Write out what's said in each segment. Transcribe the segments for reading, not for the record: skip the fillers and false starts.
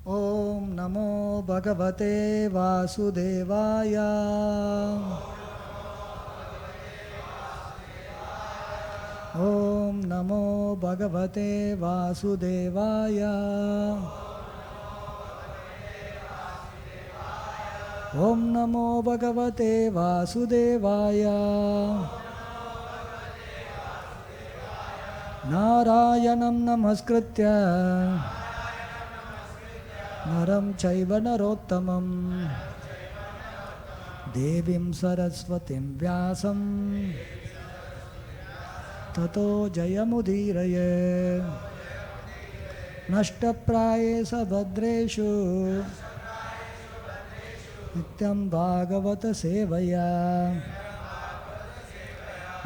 Om Namo Bhagavate Vasudevaya. Om Namo Bhagavate Vasudevaya. Om Namo Bhagavate Vasudevaya. Narayanam Namaskritya Naram Chaiva Narottamam Devim Saraswatim Vyasam Tato Jayamudiraye Nashtaprayesa Bhadreshu Nityam Bhagavata Sevaya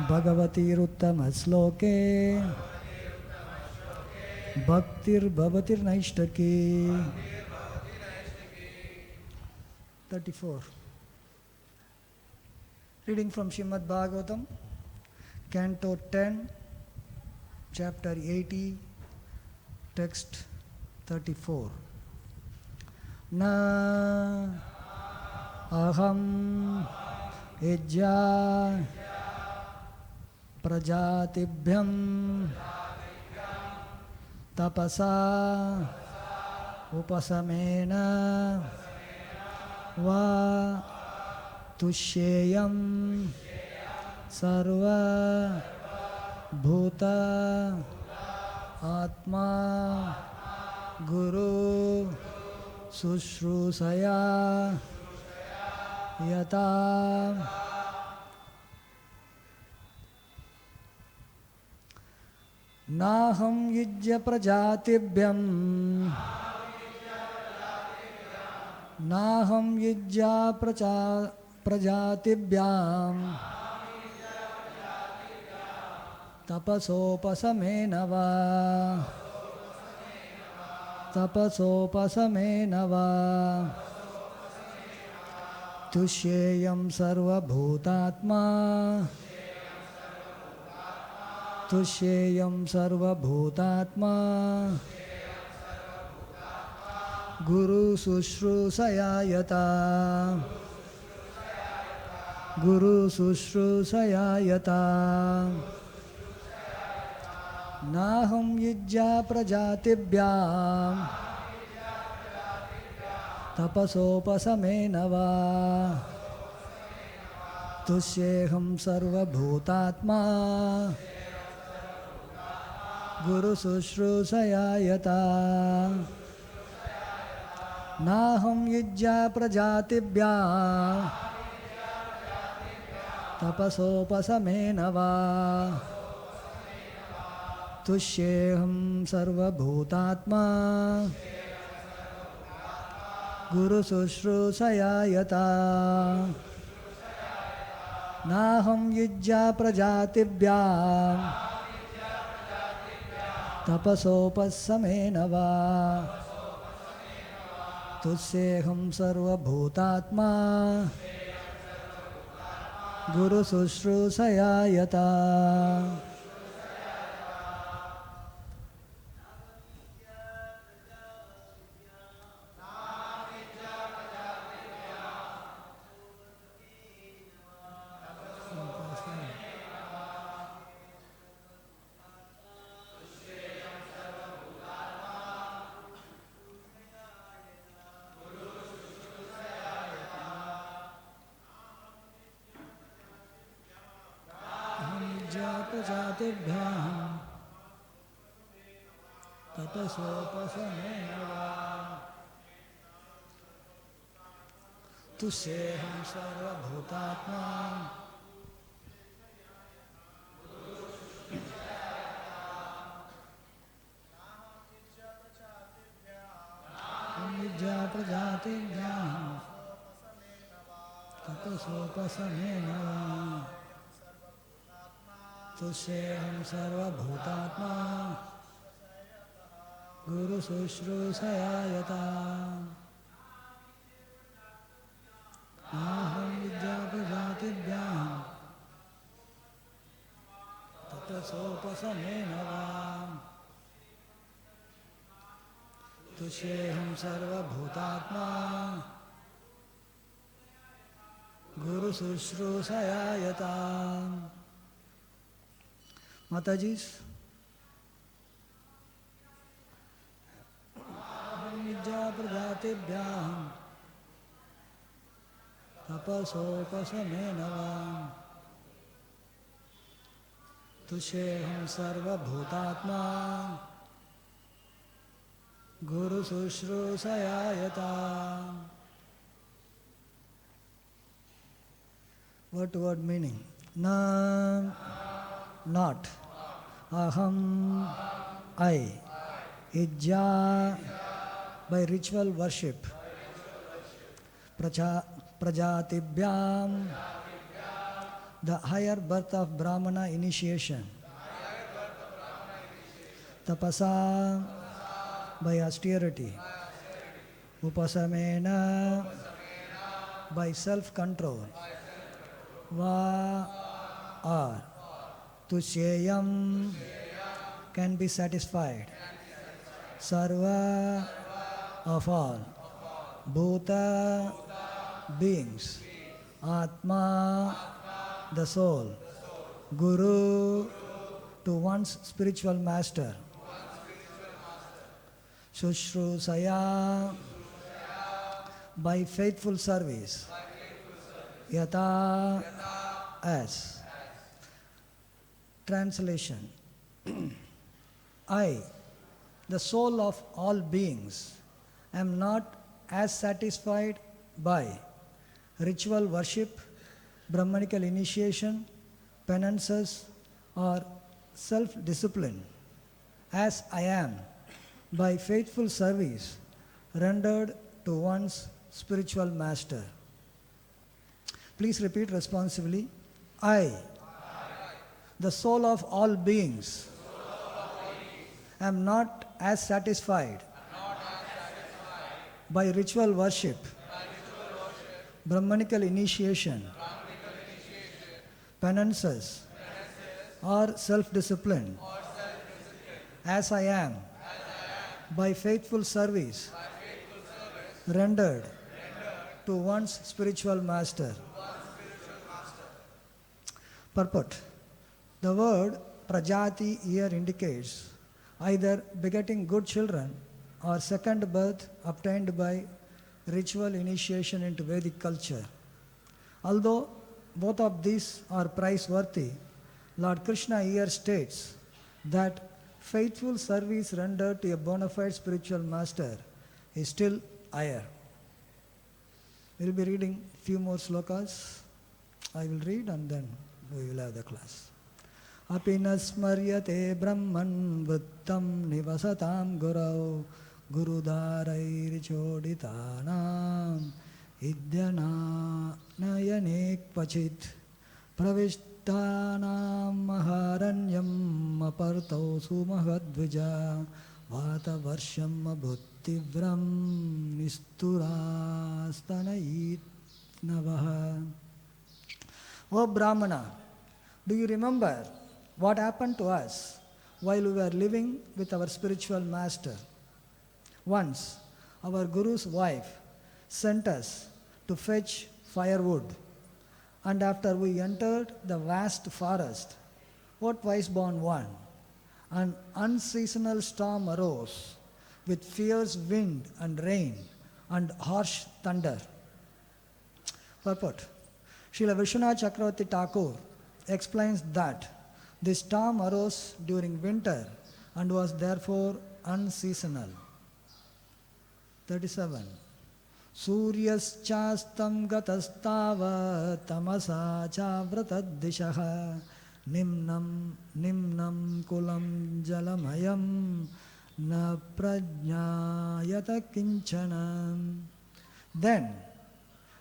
Bhagavati Ruttama Sloke Bhaktir Bhavatir Naishtaki. 34. Reading from Srimad Bhagavatam, Canto 10, Chapter 80, Text 34. Na aham ijja prajatibhyam tapasa upasamena va tushyeyam sarva bhuta atma guru sushrusaya yata naham yijya prajatibhyam naham yijya prajatibhyam tapasopasamena va tusheyam sarva bhutatma tusheyam sarva bhutatma guru sushrusayayata naham yijja prajatibhyam tapasopasamena va tusheham sarva bhutatma guru sushrusayayata naham yijja prajatibhyam tapasopasamena va tusheham sarva bhutatma guru sushrusayayata naham yijja prajatibhyam tapasopasamena va tusheham sarva bhutatma guru sushrusayayata तुष्येहं सर्वभूतात्मा Vidya प्रजातिभ्यां ततसोपसमेन तुष्येहं सर्वभूतात्मा Guru शुश्रूषयायता aham vidya prajatibhyam tatasopasamena va तुष्येऽहं सर्वभूतात्मा गुरुशुश्रूषया यता. Mataji's. Vidya pradhatibhyam tapasopasamenavam tusheham sarva bhutatma guru sushrusayayata. Word to word meaning. Na, not. Aham, I. Ijja, by ritual worship. Prajatibhyam, the higher birth of Brahmana initiation. Tapasa, by austerity. Upasamena, by self-control. Va, or. Tusheyam, can be satisfied. Sarva, of all. Bhuta, beings. Atma, the soul. Guru, to one's spiritual master. Shushrusaya, by faithful service. Yata, as. Translation. I, the soul of all beings, am not as satisfied by ritual worship, Brahmanical initiation, penances, or self-discipline as I am by faithful service rendered to one's spiritual master. Please repeat responsively. I, the soul of all beings, am not as satisfied by ritual worship, Brahmanical initiation, penances, or self-discipline, as I am by faithful service rendered to one's spiritual master. Purport. The word prajati here indicates either begetting good children or second birth obtained by ritual initiation into Vedic culture. Although both of these are praiseworthy, Lord Krishna here states that faithful service rendered to a bona fide spiritual master is still higher. We will be reading few more slokas. I will read and then we will have the class. Apina smaryate brahman vrittam nivasatam gurau gurudarayrichodhitanam idyana nayanek pachit pravishtanam maharanyam apartau sumahadvija vatavarsham abhuttivram nisturastanayit navaha. O Brahmana, do you remember what happened to us while we were living with our spiritual master? Once, our Guru's wife sent us to fetch firewood, and after we entered the vast forest, O twice-born one, an unseasonal storm arose with fierce wind and rain and harsh thunder. Purport. Srila Vishwanath Chakravarti Thakur explains that this storm arose during winter and was therefore unseasonal. 37. Suryaschastam gatastava tamasa chavratad dishaha nimnam kulam jalamayam na prajnayata kinchanam. Then,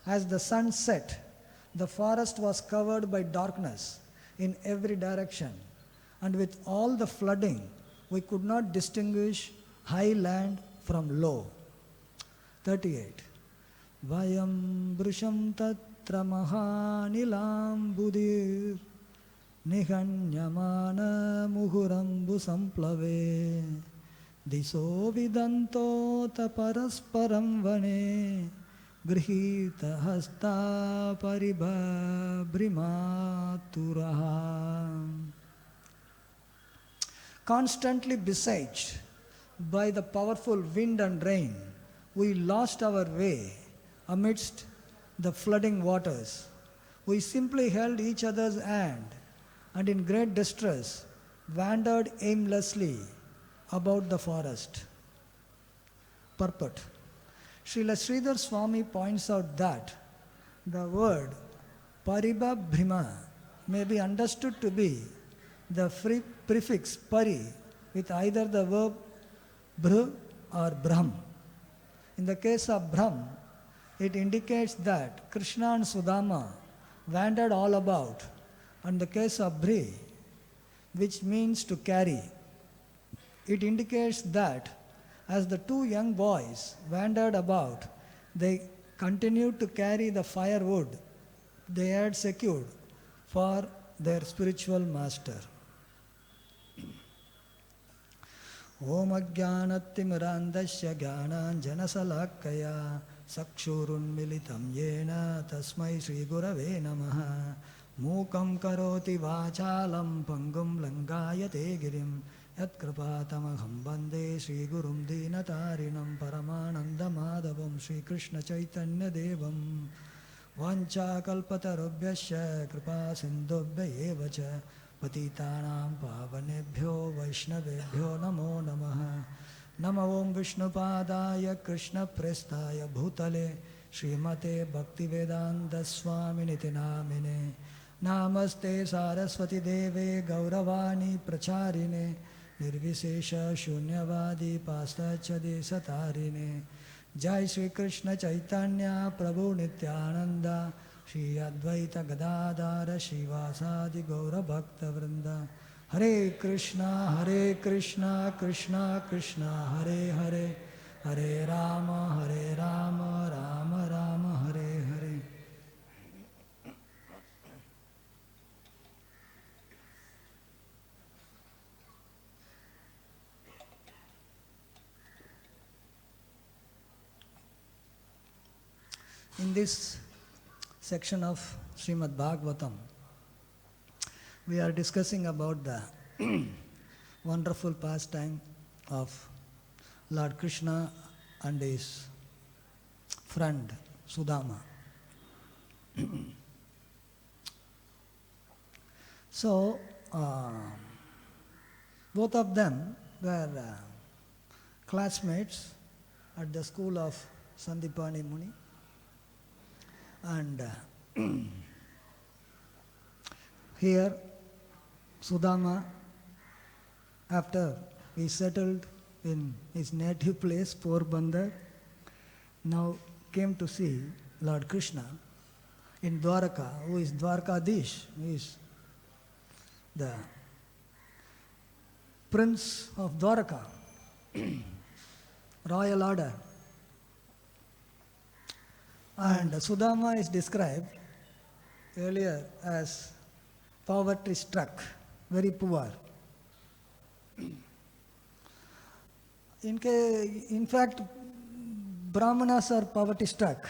as the sun set, the forest was covered by darkness in every direction, and with all the flooding, we could not distinguish high land from low. 38. Vayam brusham tatra mahanilam budir nihanyamana muhurambu samplave Diso vidantota parasparam vane grihita hasta paribhabrimaturaha. Constantly besieged by the powerful wind and rain, we lost our way amidst the flooding waters. We simply held each other's hand and in great distress wandered aimlessly about the forest. Purport. Srila Sridhar Swami points out that the word paribhabhrima may be understood to be the prefix pari with either the verb bhr or brahm. In the case of brahm, it indicates that Krishna and Sudama wandered all about, and the case of bhri, which means to carry, it indicates that as the two young boys wandered about, they continued to carry the firewood they had secured for their spiritual master. Om Ajnanatimirandasya Jnananjanasalakaya Sakshurunmilitam Yena Tasmai Sri Gurave Namaha Mukam Karoti Vachalam Pangum Langayate Girim Yatkrapatamaham Bande Sri Gurum Dinatarinam Paramananda Madhavam Sri Krishna Chaitanya Devam Vancha Kalpatarubhyasya Kripa Sindhubhya Evacha Patitanam Pavanebhyo Vaishnavebhyo Namo Namaha Nama Om Vishnupadaya Krishna Prestaya Bhutale Srimate Bhaktivedanta Swaminiti Namine Namaste Saraswati Deve Gauravani Pracharine Nirvisesha Shunyavadi Pastachade Satarine Jai Sri Krishna Chaitanya Prabhu Nityananda Shri Advaita Gadadara Shivasadi Gaura Bhakta Vrinda Hare Krishna, Krishna Krishna, Hare Hare, Hare Rama, Rama Rama, Hare Hare. In this section of Srimad Bhagavatam, we are discussing about the wonderful pastime of Lord Krishna and his friend Sudama. So, both of them were classmates at the school of Sandipani Muni, and here Sudama, after he settled in his native place, Porbandar, now came to see Lord Krishna in Dwaraka, who is Dwarkadish, who is the prince of Dwaraka, royal order. And Sudama is described earlier as poverty struck, very poor. In fact, Brahmanas are poverty struck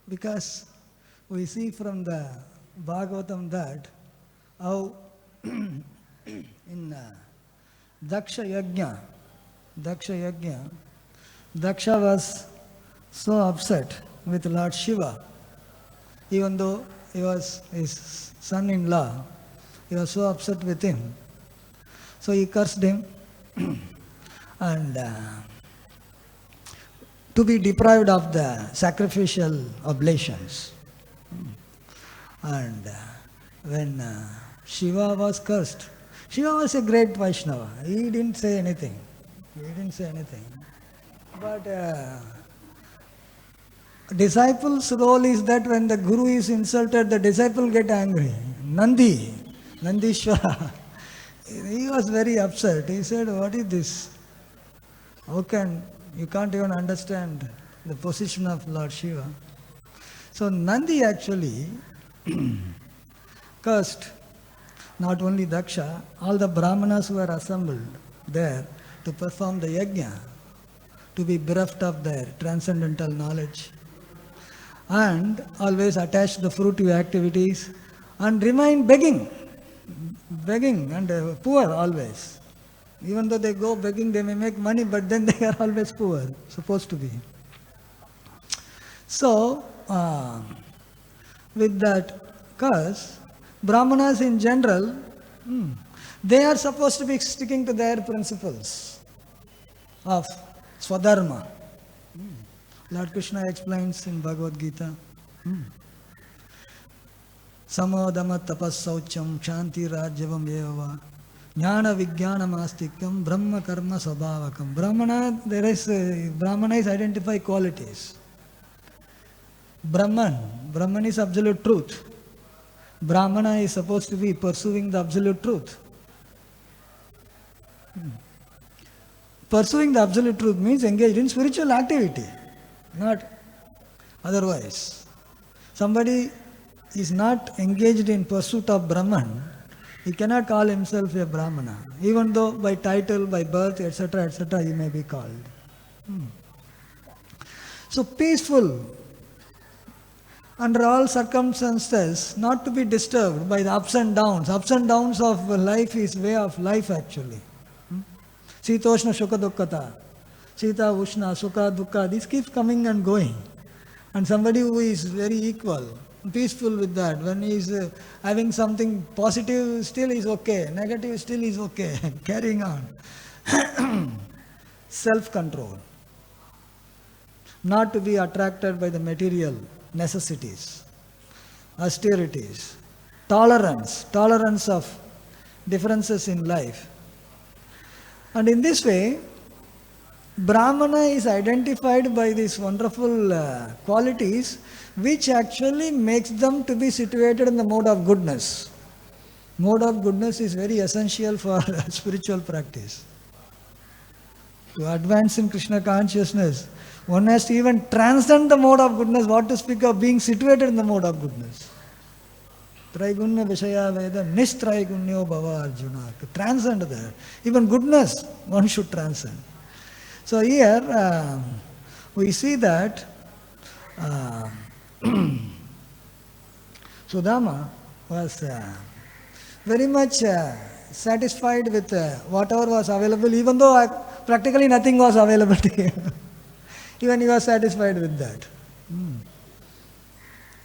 because we see from the Bhagavatam that how in Daksha Yajna, Daksha was so upset with Lord Shiva, even though he was his son-in-law, he was so upset with him. So he cursed him and to be deprived of the sacrificial oblations. And when Shiva was cursed, Shiva was a great Vaishnava. He didn't say anything. But disciple's role is that when the Guru is insulted, the disciple get angry. Nandishwara, he was very upset. He said, what is this? You can't even understand the position of Lord Shiva. So Nandi actually cursed not only Daksha, all the Brahmanas who were assembled there to perform the yajna, to be bereft of their transcendental knowledge, and always attach the fruitive activities and remain begging and poor always. Even though they go begging, they may make money, but then they are always poor, supposed to be. So, with that curse, Brahmanas in general, they are supposed to be sticking to their principles of Swadharma. Lord Krishna explains in Bhagavad-gita, Samodama tapas saucham kshanti rajyavam eva jnana vijnana mastikyam brahma karma sabhavakam. Brahmana is identify qualities. Brahman is absolute truth. Brahmana is supposed to be pursuing the absolute truth. Pursuing the absolute truth means engaged in spiritual activity, not otherwise. Somebody is not engaged in pursuit of Brahman, he cannot call himself a Brahmana, even though by title, by birth, etc., he may be called. So peaceful, under all circumstances, not to be disturbed by the ups and downs. Ups and downs of life is way of life actually. Sitoshna Shuka Dukkata, Sita Ushna, Sukha Dukkha, this keeps coming and going. And somebody who is very equal, peaceful with that, when he is having something positive, still is okay, negative still is okay, carrying on. Self-control. Not to be attracted by the material necessities, austerities, tolerance of differences in life. And in this way, Brahmana is identified by these wonderful qualities which actually makes them to be situated in the mode of goodness. Mode of goodness is very essential for spiritual practice. To advance in Krishna consciousness, one has to even transcend the mode of goodness, what to speak of being situated in the mode of goodness. Traigunya Vishaya Veda Nistraigunyo Bhava Arjuna. To transcend that. Even goodness, one should transcend. So here we see that Sudama was very much satisfied with whatever was available, even though practically nothing was available to him. Even he was satisfied with that.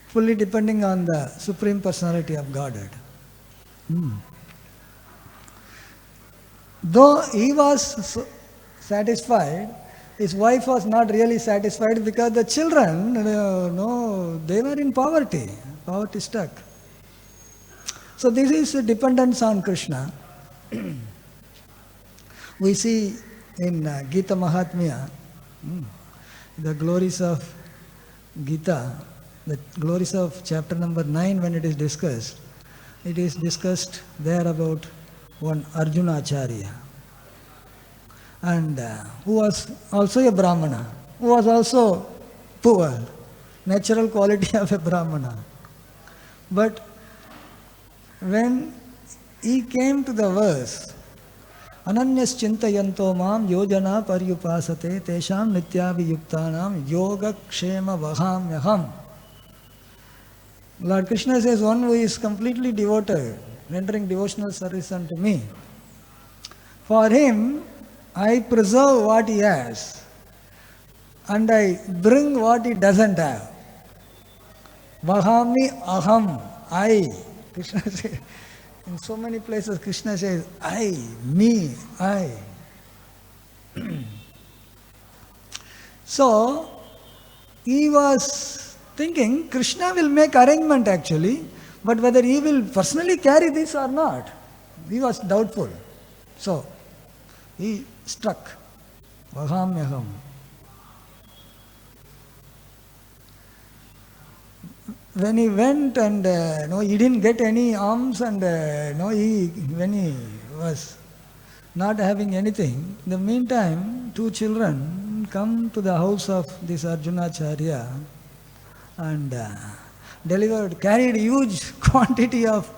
Fully depending on the Supreme Personality of Godhead. Though he was satisfied, his wife was not really satisfied because the children, they were in poverty struck. So this is a dependence on Krishna. We see in Gita Mahatmya, the glories of Gita, the glories of chapter number 9 when it is discussed there about one Arjuna Acharya, and who was also a Brahmana, who was also poor, natural quality of a Brahmana. But when he came to the verse, Ananyas Chintayanto Mam Yojana Paryupasate Tesham Nityaviyuktanam Yoga Kshema Vahamyaham. Lord Krishna says, one who is completely devoted, rendering devotional service unto me, for him I preserve what he has and I bring what he doesn't have. Vahami aham, I. Krishna says, in so many places Krishna says, I, me, I. So, he was thinking Krishna will make arrangement actually, but whether he will personally carry this or not, he was doubtful. So, he struck. Vahamyaham. When he went and he didn't get any alms, and when he was not having anything, in the meantime, two children come to the house of this Arjunacharya and carried huge quantity of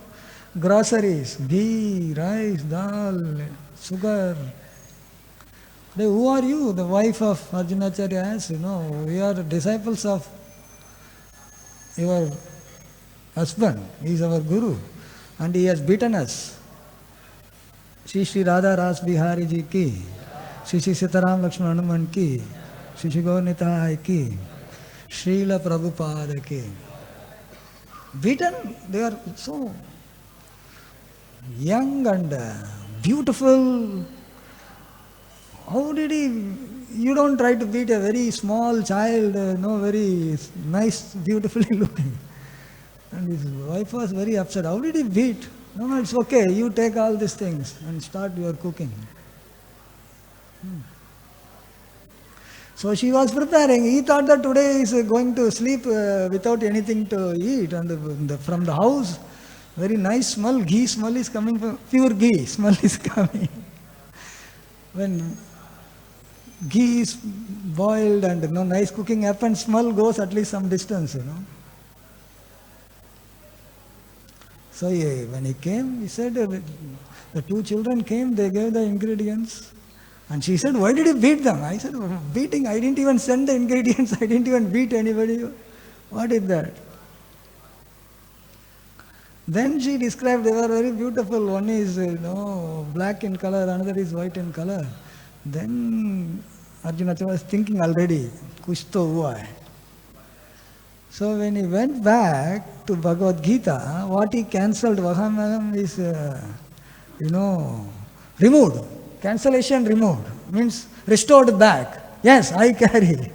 groceries, ghee, rice, dal, sugar, Who are you? The wife of Arjunacharya asked, we are disciples of your husband. He is our guru and he has beaten us. SriSriRadhaRasbihariTemple ki, Sri Sitaram Lakshman Hanuman ki, Sri Gaur ki, Srila Prabhupada ki. Beaten, they are so young and beautiful. How did he? You don't try to beat a very small child, very nice, beautifully looking. And his wife was very upset. How did he beat? No, it's okay. You take all these things and start your cooking. So she was preparing. He thought that today he is going to sleep without anything to eat. And from the house, very nice smell, ghee smell is coming from, pure ghee smell is coming. When ghee is boiled and nice cooking happens, smell goes at least some distance, So when he came, he said, the two children came, they gave the ingredients. And she said, why did you beat them? I said, beating, I didn't even send the ingredients, I didn't even beat anybody. What is that? Then she described, they were very beautiful. One is, black in color, another is white in color. Then Arjuna was thinking already, kuch to hua hai. So when he went back to Bhagavad-gita, what he cancelled, Vahamaham is, removed. Cancellation removed. Means restored back. Yes, I carry.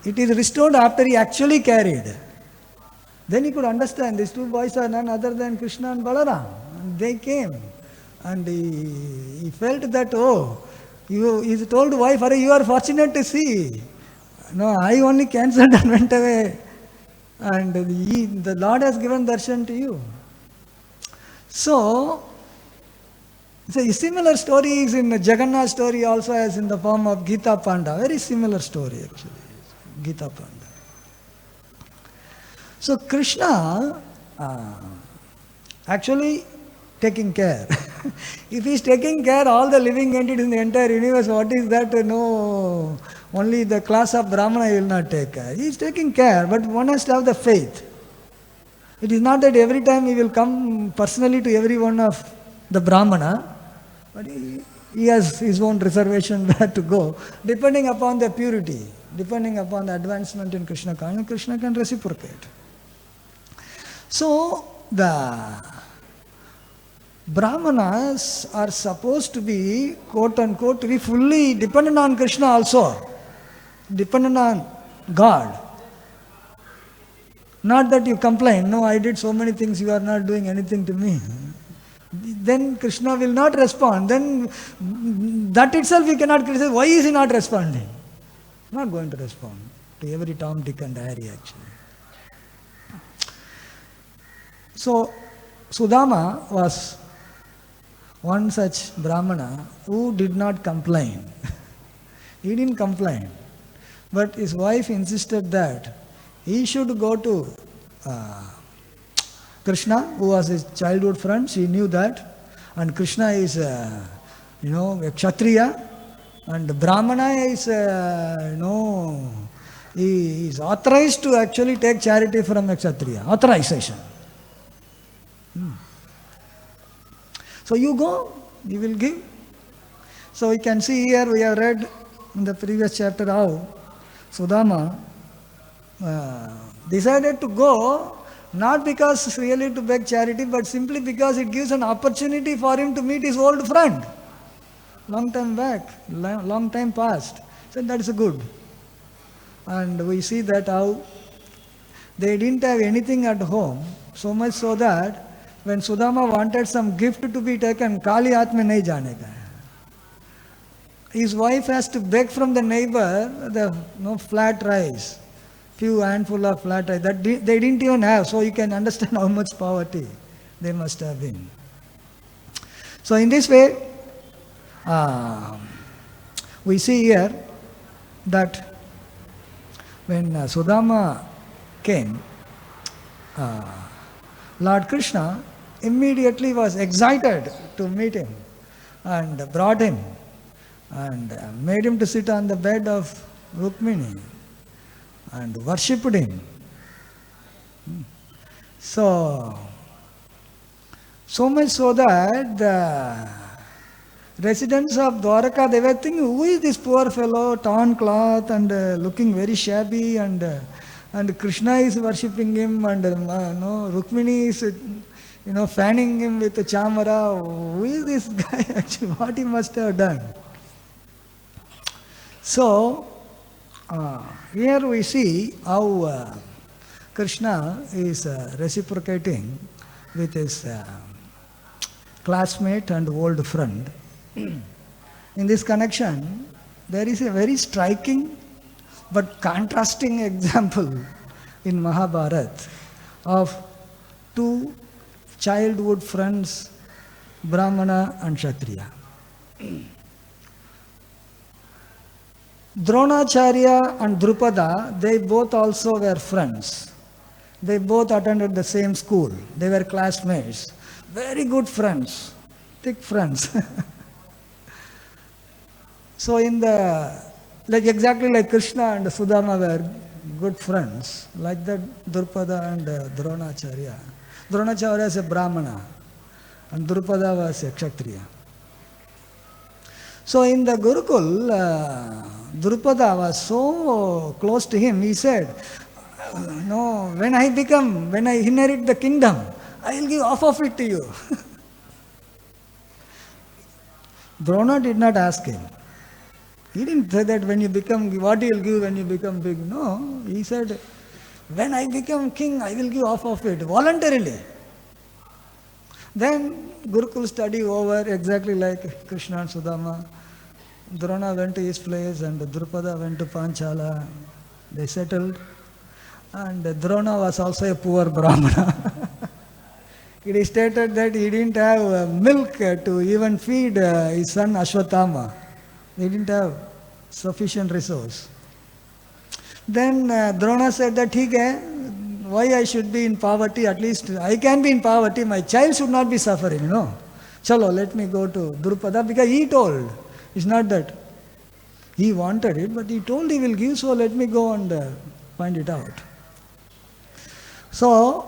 It is restored after he actually carried. Then he could understand, these two boys are none other than Krishna and Balaram. And they came. And he felt that, he told wife, Hare, you are fortunate to see. No, I only cancelled and went away. And the Lord has given darshan to you. So a similar story is in the Jagannath story also as in the form of Gita Panda. Very similar story actually. Gita Panda. So Krishna actually taking care. If he is taking care all the living entities in the entire universe, what is that? No, only the class of Brahmana he will not take care. He is taking care, but one has to have the faith. It is not that every time he will come personally to every one of the Brahmana, but he has his own reservation where to go, depending upon the purity, depending upon the advancement in Krishna consciousness, Krishna can reciprocate. So the Brahmanas are supposed to be, quote unquote, to be fully dependent on Krishna also, dependent on God. Not that you complain, no, I did so many things, you are not doing anything to me. Then Krishna will not respond. Then that itself we cannot criticize. Why is he not responding? Not going to respond to every Tom, Dick and Harry actually. So Sudama was one such Brahmana who did not complain. He didn't complain. But his wife insisted that he should go to Krishna, who was his childhood friend. She knew that. And Krishna is, a Kshatriya. And Brahmana is, he is authorized to actually take charity from a Kshatriya. Authorization. So you go, you will give. So we can see here, we have read in the previous chapter how Sudama decided to go, not because really to beg charity, but simply because it gives an opportunity for him to meet his old friend. Long time back, long time past. So that is good. And we see that how they didn't have anything at home, so much so that when Sudama wanted some gift to be taken, Kali Hath mein nahi jane ka. His wife has to beg from the neighbor the flat rice, few handful of flat rice that they didn't even have. So you can understand how much poverty they must have been. So in this way, we see here that when Sudama came, Lord Krishna immediately was excited to meet him and brought him and made him to sit on the bed of Rukmini and worshipped him. So much so that the residents of Dwaraka, they were thinking, who is this poor fellow, torn cloth and looking very shabby, and Krishna is worshipping him, and Rukmini is fanning him with a chamara. Who is this guy actually? What he must have done? So here we see how Krishna is reciprocating with his classmate and old friend. In this connection, there is a very striking but contrasting example in Mahabharata of two childhood friends, Brahmana and Kshatriya. Dronacharya and Drupada, they both also were friends. They both attended the same school. They were classmates. Very good friends, thick friends. So exactly like Krishna and Sudama were good friends, like that Drupada and Dronacharya. Dronacharya is a Brahmana and Drupada was a Kshatriya. So in the Gurukul, Drupada was so close to him, he said, when I inherit the kingdom, I will give half of it to you. Drona did not ask him. He didn't say that when you become, what you will give when you become big. No, he said, when I become king, I will give half of it, voluntarily. Then Gurukul study over, exactly like Krishna and Sudama. Drona went to his place and Drupada went to Panchala. They settled. And Drona was also a poor Brahmana. It is stated that he didn't have milk to even feed his son Ashwatthama. He didn't have sufficient resource. Then Drona said that, why I should be in poverty? At least I can be in poverty. My child should not be suffering, Chalo, let me go to Drupada, because he told. It's not that he wanted it, but he told he will give, so let me go and find it out. So,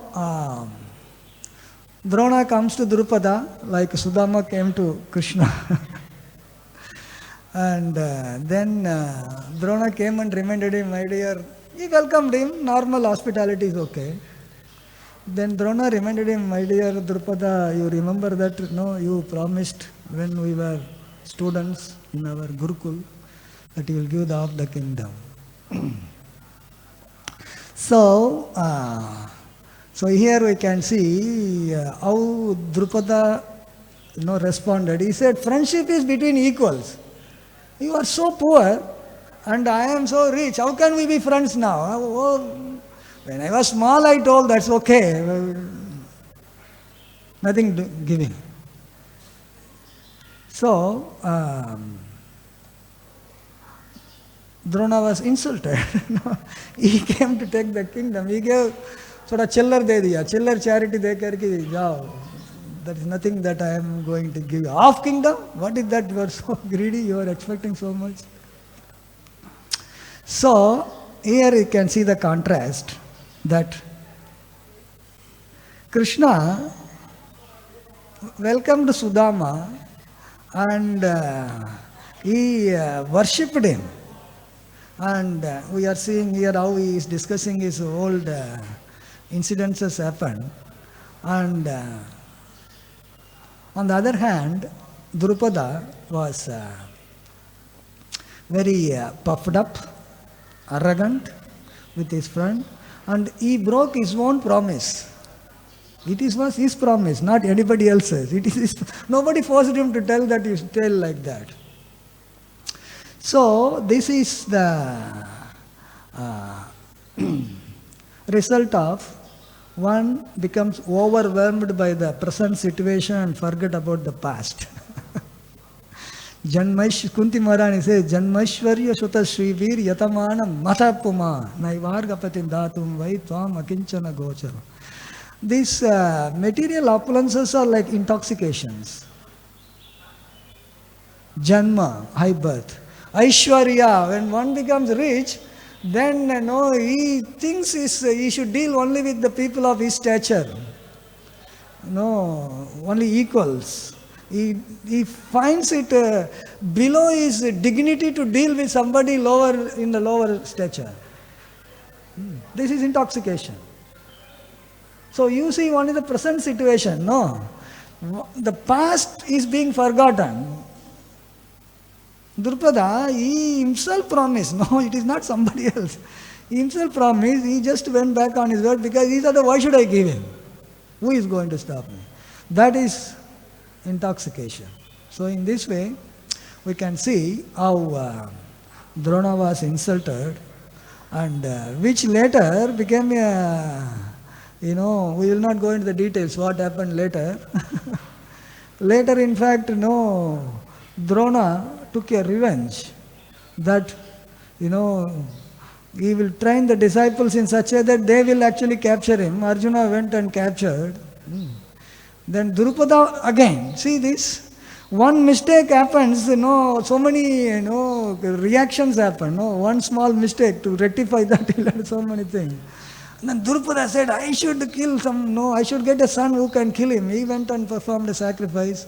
Drona comes to Drupada, like Sudama came to Krishna. And then Drona came and reminded him, my dear, he welcomed him, normal hospitality is okay. Then Drona reminded him, my dear Drupada, you remember that, you promised when we were students in our Gurukul that you will give half the kingdom. So here we can see how Drupada responded. He said, friendship is between equals. You are so poor and I am so rich. How can we be friends now? When I was small, I told that's okay. Nothing giving. So, Drona was insulted. He came to take the kingdom. He gave sort of chiller de diya. Chiller charity de karke jao. There is nothing that I am going to give you. Half kingdom? What is that? You are so greedy. You are expecting so much. So, here you can see the contrast that Krishna welcomed Sudama and he worshipped him. And we are seeing here how he is discussing his old incidences happened. And on the other hand, Drupada was very puffed up, arrogant with his friend, and he broke his own promise. It was his promise, not anybody else's. Nobody forced him to tell that you tell like that. So this is the result of one becomes overwhelmed by the present situation and forget about the past. Kunti Maharani says, Janmashwarya Shuta Shrivir Yatamana Matapuma Naivargapatin Datum Vai Tvam Akinchana Gochara. These material opulences are like intoxications. Janma, high birth. Aishwarya, when one becomes rich, then he thinks he should deal only with the people of his stature. No, only equals. He finds it below his dignity to deal with somebody lower in the lower stature. This is intoxication. So you see only the present situation. No, the past is being forgotten. Drupada, he himself promised. No, it is not somebody else. He himself promised. He just went back on his word because he thought, why should I give him? Who is going to stop me? That is intoxication. So in this way, we can see how Drona was insulted, and which later became we will not go into the details what happened later. Later, in fact, Drona took a revenge that, he will train the disciples in such a way that they will actually capture him. Arjuna went and captured. Then Drupada again, see this, one mistake happens, so many, reactions happen. One small mistake to rectify that, he'll have so many things. And then Drupada said, I should kill I should get a son who can kill him. He went and performed a sacrifice.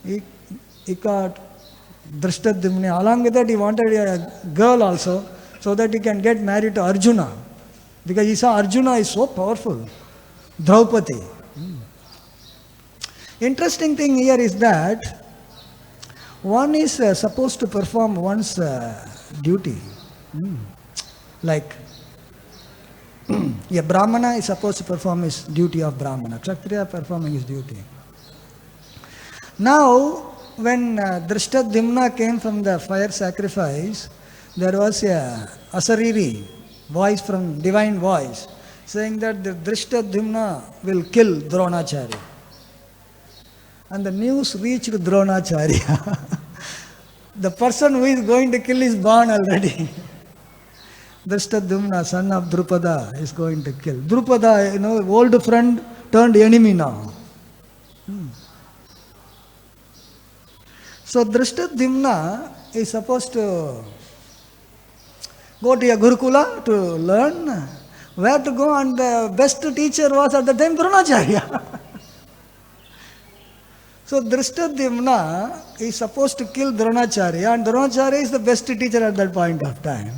He got Drishtadyumna. Along with that, he wanted a girl also, so that he can get married to Arjuna. Because he saw Arjuna is so powerful. Draupadi. Interesting thing here is that one is supposed to perform one's duty. Like a Brahmana is supposed to perform his duty of Brahmana. Kshatriya performing his duty. Now, when Drishtadyumna came from the fire sacrifice, there was a Asariri voice from divine voice saying that the Drishtadyumna will kill Dronacharya. And the news reached Dronacharya. The person who is going to kill is born already. Drishtadyumna, son of Drupada, is going to kill. Drupada, old friend turned enemy now. So Drishtadyumna is supposed to go to a Gurukula to learn. Where to go, and the best teacher was at the time Dronacharya. So Drishtadyumna is supposed to kill Dronacharya, and Dronacharya is the best teacher at that point of time.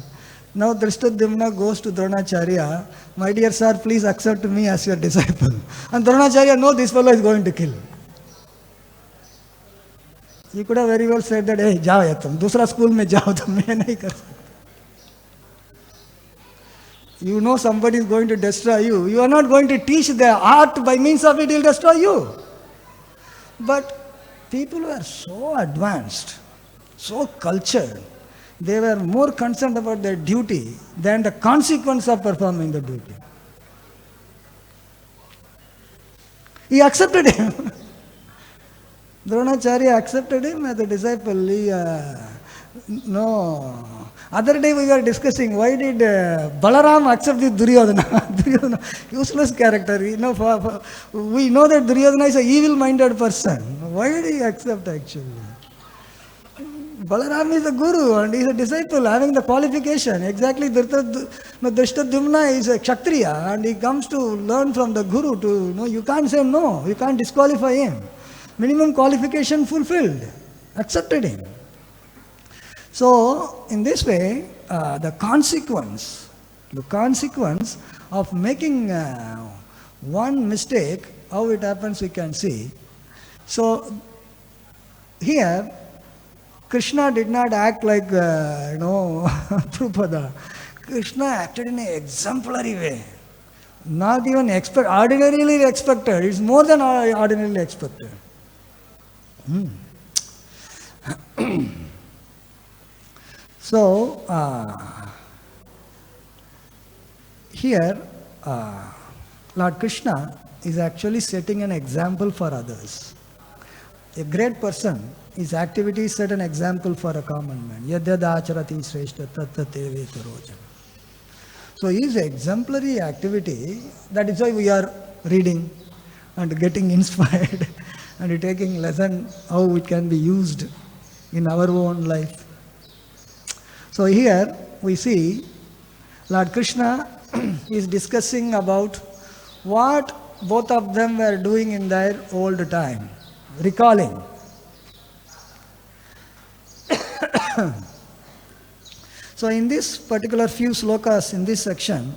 Now Drishtadyumna goes to Dronacharya, my dear sir, please accept me as your disciple. And Dronacharya, no, this fellow is going to kill. He could have very well said that, hey, jao ya tum, dusra school mein jao, tum main nahi kar sakta. You know somebody is going to destroy you. You are not going to teach the art, by means of it, he will destroy you. But people were so advanced, so cultured, they were more concerned about their duty than the consequence of performing the duty. He accepted him. Dronacharya accepted him as a disciple. Other day we were discussing, why did Balaram accept this Duryodhana? Duryodhana, useless character. We know that Duryodhana is an evil-minded person. Why did he accept actually? Balaram is a guru and he is a disciple having the qualification. Exactly, Drishtadyumna is a Kshatriya and he comes to learn from the guru you can't say no, you can't disqualify him. Minimum qualification fulfilled. Accepted him. So, in this way, the consequence of making one mistake, how it happens we can see. So, here, Krishna did not act like, Drupada. Krishna acted in an exemplary way. Not even ordinarily expected. It's more than ordinarily expected. So, here, Lord Krishna is actually setting an example for others. A great person, his activities set an example for a common man. Yadyada acharati shrestha tattate vetarojam. So, his exemplary activity, that is why we are reading and getting inspired and taking lesson how it can be used in our own life. So here we see Lord Krishna is discussing about what both of them were doing in their old time, recalling. So in this particular few slokas in this section,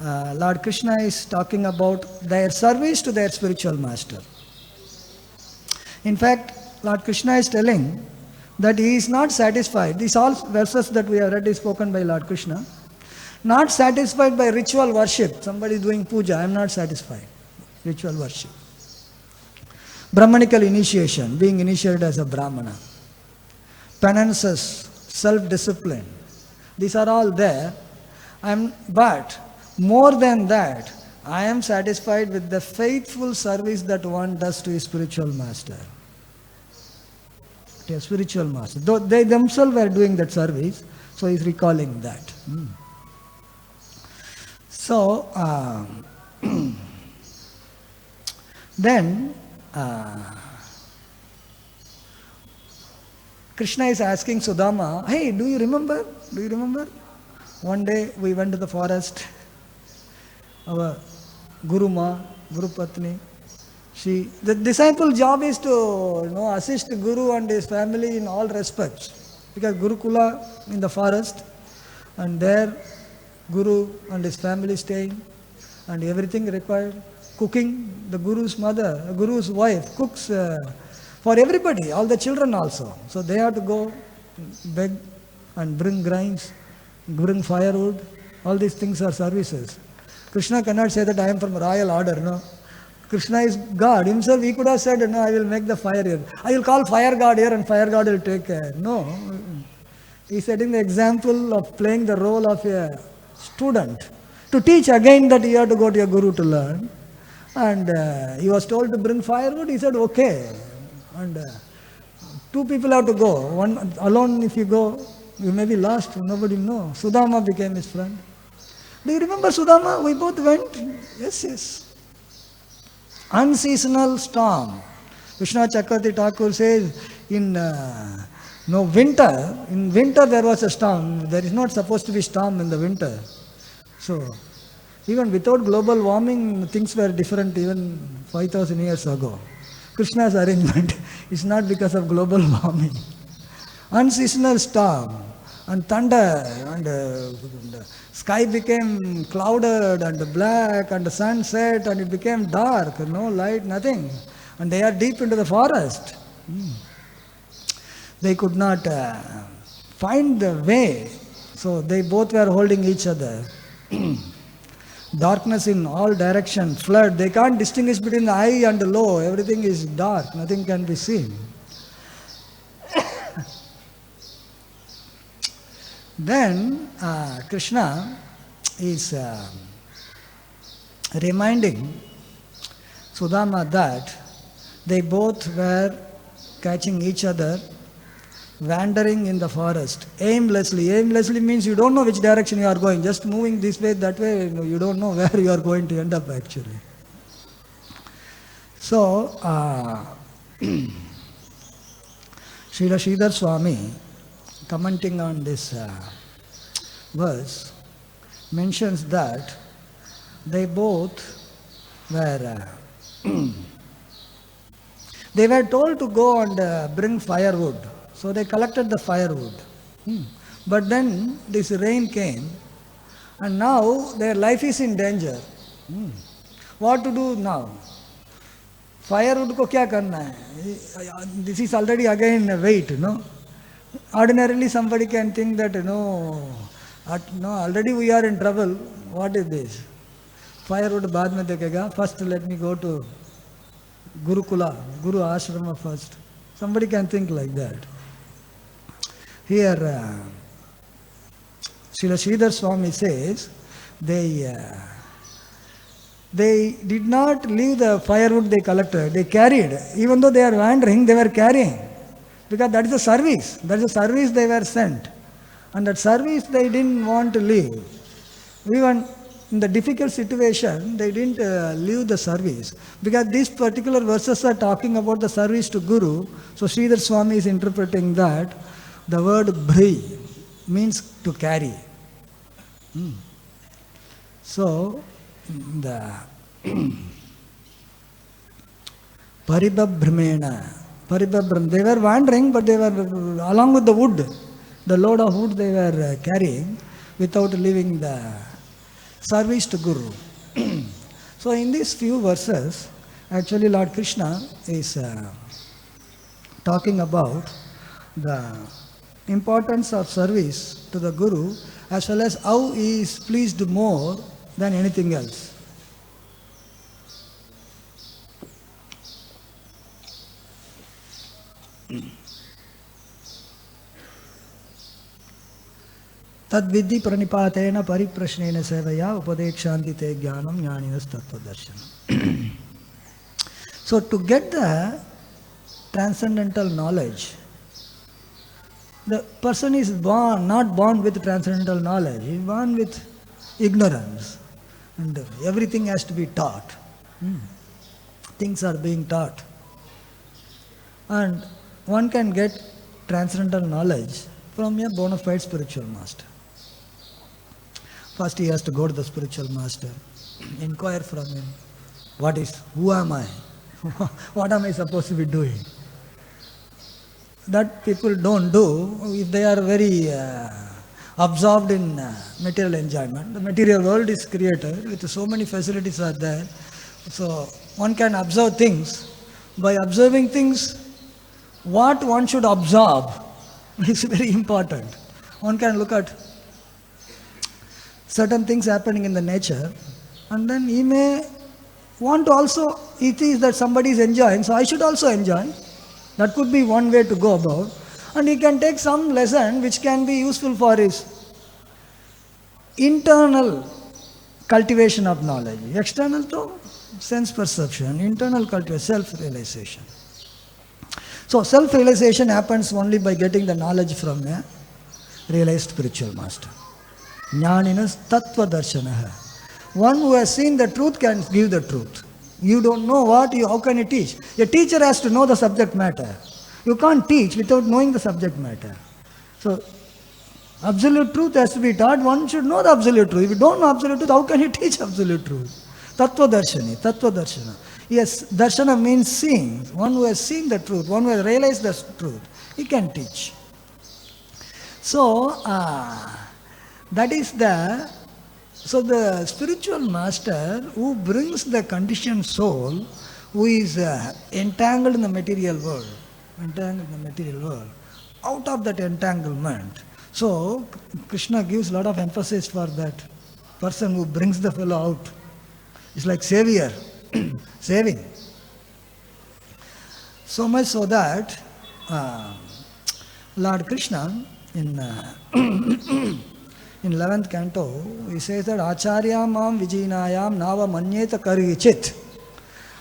Lord Krishna is talking about their service to their spiritual master. In fact, Lord Krishna is telling that he is not satisfied. These all verses that we have read is spoken by Lord Krishna. Not satisfied by ritual worship. Somebody is doing puja, I am not satisfied. Ritual worship. Brahmanical initiation, being initiated as a Brahmana. Penances, self-discipline. These are all there. But more than that, I am satisfied with the faithful service that one does to his spiritual master. To a spiritual master. Though they themselves were doing that service, so he is recalling that. So, then Krishna is asking Sudama, hey, do you remember? One day we went to the forest. Our Guru Ma, Guru Patni, the disciple job is to assist Guru and his family in all respects. Because Gurukula in the forest, and there Guru and his family staying, and everything required. Cooking, the Guru's mother, Guru's wife cooks for everybody, all the children also. So they have to go beg and bring grains, bring firewood. All these things are services. Krishna cannot say that I am from royal order, no. Krishna is God. Himself, he could have said, no, I will make the fire here. I will call fire god here and fire god will take care. No. He is setting the example of playing the role of a student. To teach again that you have to go to your Guru to learn. And he was told to bring firewood. He said, okay. And two people have to go. One alone, if you go, you may be lost. Nobody knows. Sudama became his friend. Do you remember Sudama? We both went. Yes. Unseasonal storm. Vishnu Chakravarti Thakur says, in winter there was a storm. There is not supposed to be storm in the winter. So, even without global warming, things were different even 5,000 years ago. Krishna's arrangement is not because of global warming. Unseasonal storm and thunder and the sky became clouded and black and the sun set and it became dark, no light, nothing. And they are deep into the forest. They could not find the way. So they both were holding each other. Darkness in all directions, flood. They can't distinguish between the high and the low. Everything is dark. Nothing can be seen. Then Krishna is reminding Sudama that they both were catching each other, wandering in the forest aimlessly. Aimlessly means you don't know which direction you are going. Just moving this way, that way, you don't know where you are going to end up actually. So, Srila Sridhar Swami, commenting on this verse, mentions that they both were they were told to go and bring firewood. So they collected the firewood. But then this rain came and now their life is in danger. What to do now? Firewood ko kya karna hai? This is already again a weight, no? Ordinarily somebody can think that, already we are in trouble. What is this? Firewood baad mein dekega. First let me go to Gurukula, Guru Ashrama first. Somebody can think like that. Here, Srila Sridhar Swami says, they did not leave the firewood they collected. They carried. Even though they are wandering, they were carrying. Because that is a service. That is a service they were sent. And that service they didn't want to leave. Even in the difficult situation, they didn't leave the service. Because these particular verses are talking about the service to Guru. So Sridhar Swami is interpreting that the word bhri means to carry. So, the Paribabhramena, they were wandering, but they were along with the wood, the load of wood they were carrying without leaving the service to Guru. So in these few verses, actually Lord Krishna is talking about the importance of service to the Guru, as well as how he is pleased more than anything else. Tadvidhi pranipatena pariprashnena sevaya upadekshanti te jnanam jnaninas tattva darshanam. So to get the transcendental knowledge, the person is not born with transcendental knowledge, he is born with ignorance. And everything has to be taught. Things are being taught. And one can get transcendental knowledge from a bona fide spiritual master. First he has to go to the spiritual master, inquire from him, who am I? What am I supposed to be doing? That people don't do if they are very absorbed in material enjoyment. The material world is created with so many facilities are there. So one can observe things. By observing things, what one should absorb is very important. One can look at certain things happening in the nature, and then he may want to also, he thinks that somebody is enjoying, so I should also enjoy. That could be one way to go about. And he can take some lesson which can be useful for his internal cultivation of knowledge. External to sense perception, internal cultivation, self-realization. So self-realization happens only by getting the knowledge from a realized spiritual master. Jnaninas tattva darshanaha. One who has seen the truth can give the truth. You don't know how can you teach? A teacher has to know the subject matter. You can't teach without knowing the subject matter. So, absolute truth has to be taught. One should know the absolute truth. If you don't know absolute truth, how can you teach absolute truth? Tattva darshana. Yes, darshana means seeing. One who has seen the truth, one who has realized the truth, he can teach. So, that is so the spiritual master who brings the conditioned soul, who is entangled in the material world, out of that entanglement. So Krishna gives a lot of emphasis for that person who brings the fellow out. It's like savior, saving. So much so that Lord Krishna in 11th canto, he says that Acharyam mam vijinayam nava manyeta karichit.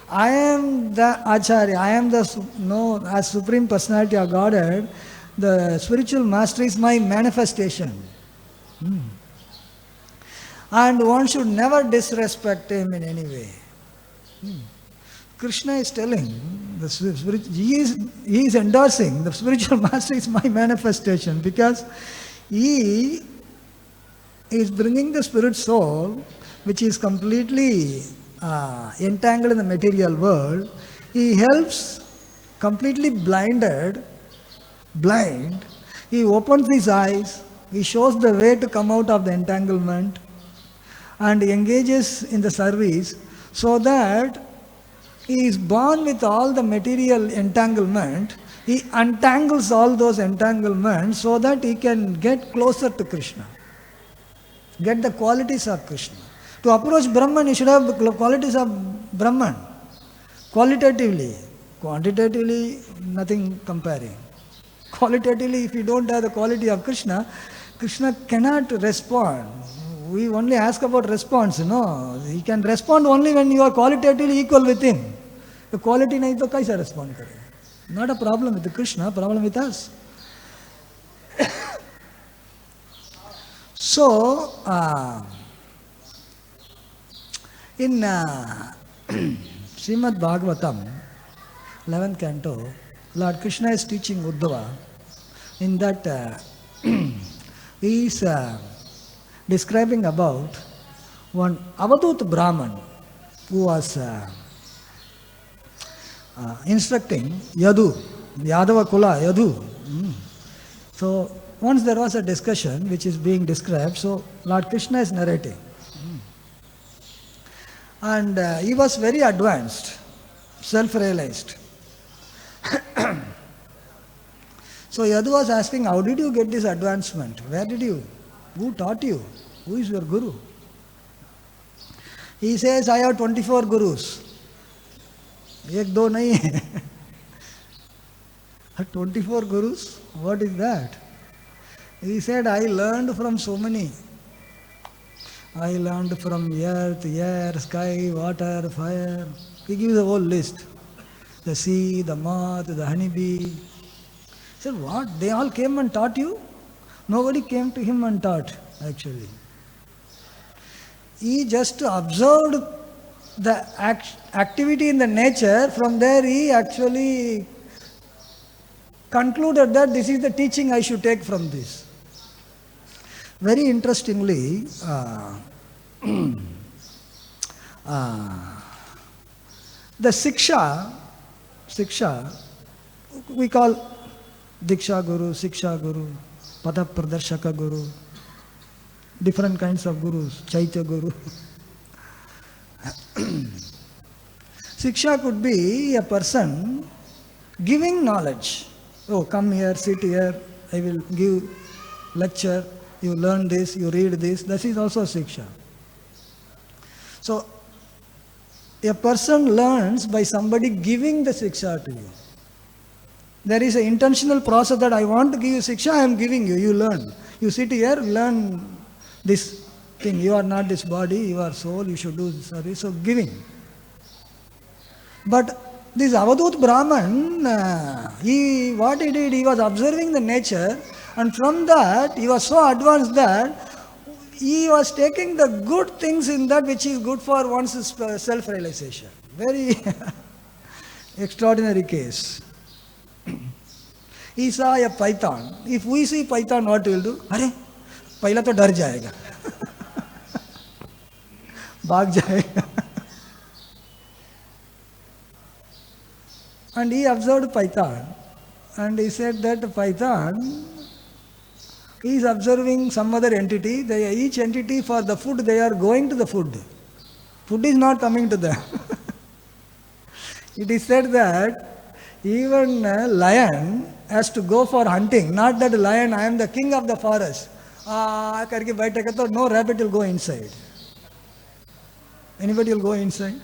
I am the Acharya, I am as Supreme Personality of Godhead, the spiritual master is my manifestation. And one should never disrespect him in any way. Krishna is telling, he is endorsing, the spiritual master is my manifestation, because he is bringing the spirit soul, which is completely entangled in the material world. He helps completely blind. He opens his eyes, he shows the way to come out of the entanglement and engages in the service, so that he is born with all the material entanglement. He untangles all those entanglements so that he can get closer to Krishna, get the qualities of Krishna. To approach Brahman, you should have the qualities of Brahman. Qualitatively. Quantitatively, nothing comparing. Qualitatively, if you don't have the quality of Krishna, Krishna cannot respond. We only ask about response, He can respond only when you are qualitatively equal with him. The quality nahi to kaisa respond kare. Not a problem with Krishna, problem with us. So, In Srimad Bhagavatam, 11th canto, Lord Krishna is teaching Uddhava. In that, he is describing about one Avadut Brahman who was instructing Yadu, Yadava Kula, Yadu. So, once there was a discussion which is being described, so Lord Krishna is narrating. And he was very advanced, self-realized. So Yadu was asking, how did you get this advancement? Where did you? Who taught you? Who is your guru? He says, I have 24 gurus. Ek do nahi hai. 24 gurus? What is that? He said, I learned from so many. I learned from earth, air, sky, water, fire. He gives a whole list. The sea, the moth, the honeybee. He said, what? They all came and taught you? Nobody came to him and taught, actually. He just observed the activity in the nature. From there he actually concluded that this is the teaching I should take from this. Very interestingly, the Siksha, we call Diksha Guru, Siksha Guru, Pada Pradarshaka Guru, different kinds of gurus, Chaitya Guru. Siksha could be a person giving knowledge. Oh, come here, sit here, I will give lecture, you learn this, you read this. This is also Siksha. So, a person learns by somebody giving the Siksha to you. There is an intentional process that I want to give you Siksha, I am giving you, you learn. You sit here, learn this thing. You are not this body, you are soul, you should do service. So, giving. But this Avadut Brahman, what he did, he was observing the nature, and from that, he was so advanced that he was taking the good things in that which is good for one's self-realization. Very extraordinary case. He saw a python. If we see python, what we will do? Hare, pahla to dar jayega. Bhag jayega. And he observed python. And he said that python, he is observing some other entity. Each entity for the food, they are going to the food. Food is not coming to them. It is said that even a lion has to go for hunting. Not that lion, I am the king of the forest. No rabbit will go inside. Anybody will go inside?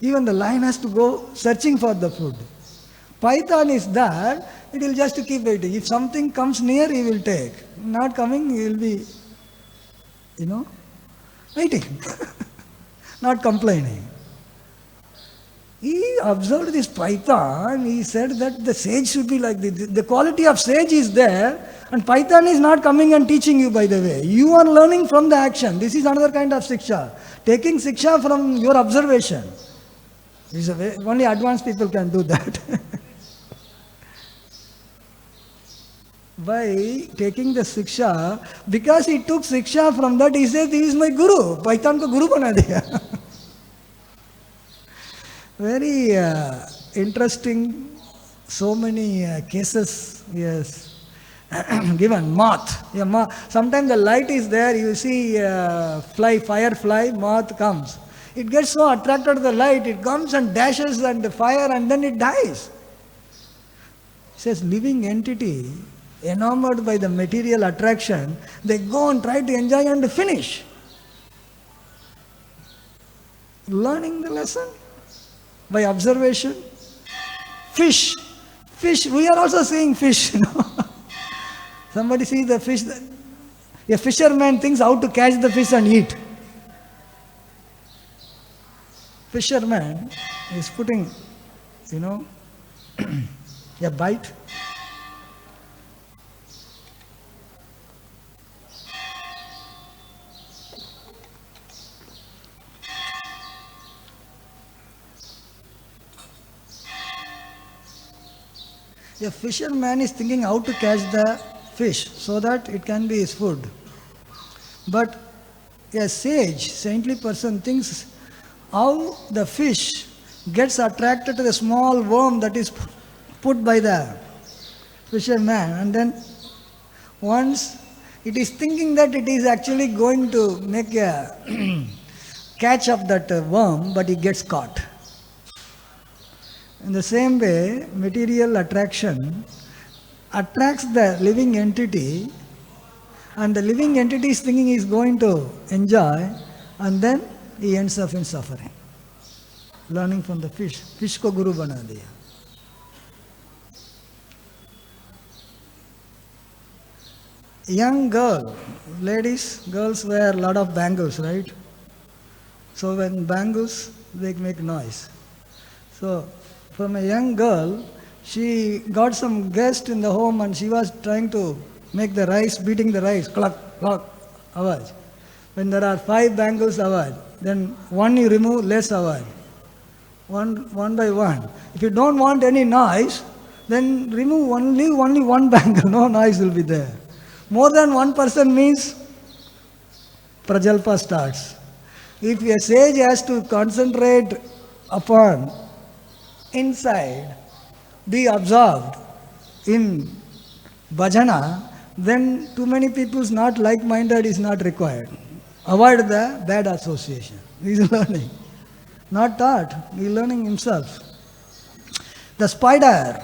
Even the lion has to go searching for the food. Python is that, it will just keep waiting. If something comes near, he will take. Not coming, he will be, waiting. Not complaining. He observed this python, he said that the sage should be like this. The quality of sage is there, and python is not coming and teaching you, by the way. You are learning from the action. This is another kind of Siksha. Taking Siksha from your observation. This is a way, only advanced people can do that. By taking the Siksha, because he took Siksha from that, he said, he is my Guru. Python ko Guru bana diya. Very interesting, so many cases, yes, given. Moth. Yeah, sometimes the light is there, you see firefly, moth comes. It gets so attracted to the light, it comes and dashes and the fire and then it dies. It says living entity, enamored by the material attraction, they go and try to enjoy and finish. Learning the lesson by observation. Fish, we are also seeing fish. Somebody sees the fish, a fisherman thinks how to catch the fish and eat. Fisherman is putting, a bite. A fisherman is thinking how to catch the fish so that it can be his food. But a sage, saintly person thinks how the fish gets attracted to the small worm that is put by the fisherman, and then once it is thinking that it is actually going to make a catch of that worm, but it gets caught. In the same way, material attraction attracts the living entity, and the living entity is thinking he is going to enjoy, and then he ends up in suffering. Learning from the fish. Fish ko guru bana diya. Young girl, girls wear a lot of bangles, right? So when bangles, they make noise. So from a young girl, she got some guest in the home and she was trying to make the rice, beating the rice, cluck, cluck, awaj. When there are 5 bangles, awaj. Then one you remove, less awaj. One by one. If you don't want any noise, then remove only one bangle, no noise will be there. More than one person means prajalpa starts. If a sage has to concentrate upon inside, be absorbed in bhajana, then too many people's not like-minded is not required. Avoid the bad association. He is learning. Not taught, he is learning himself. The spider,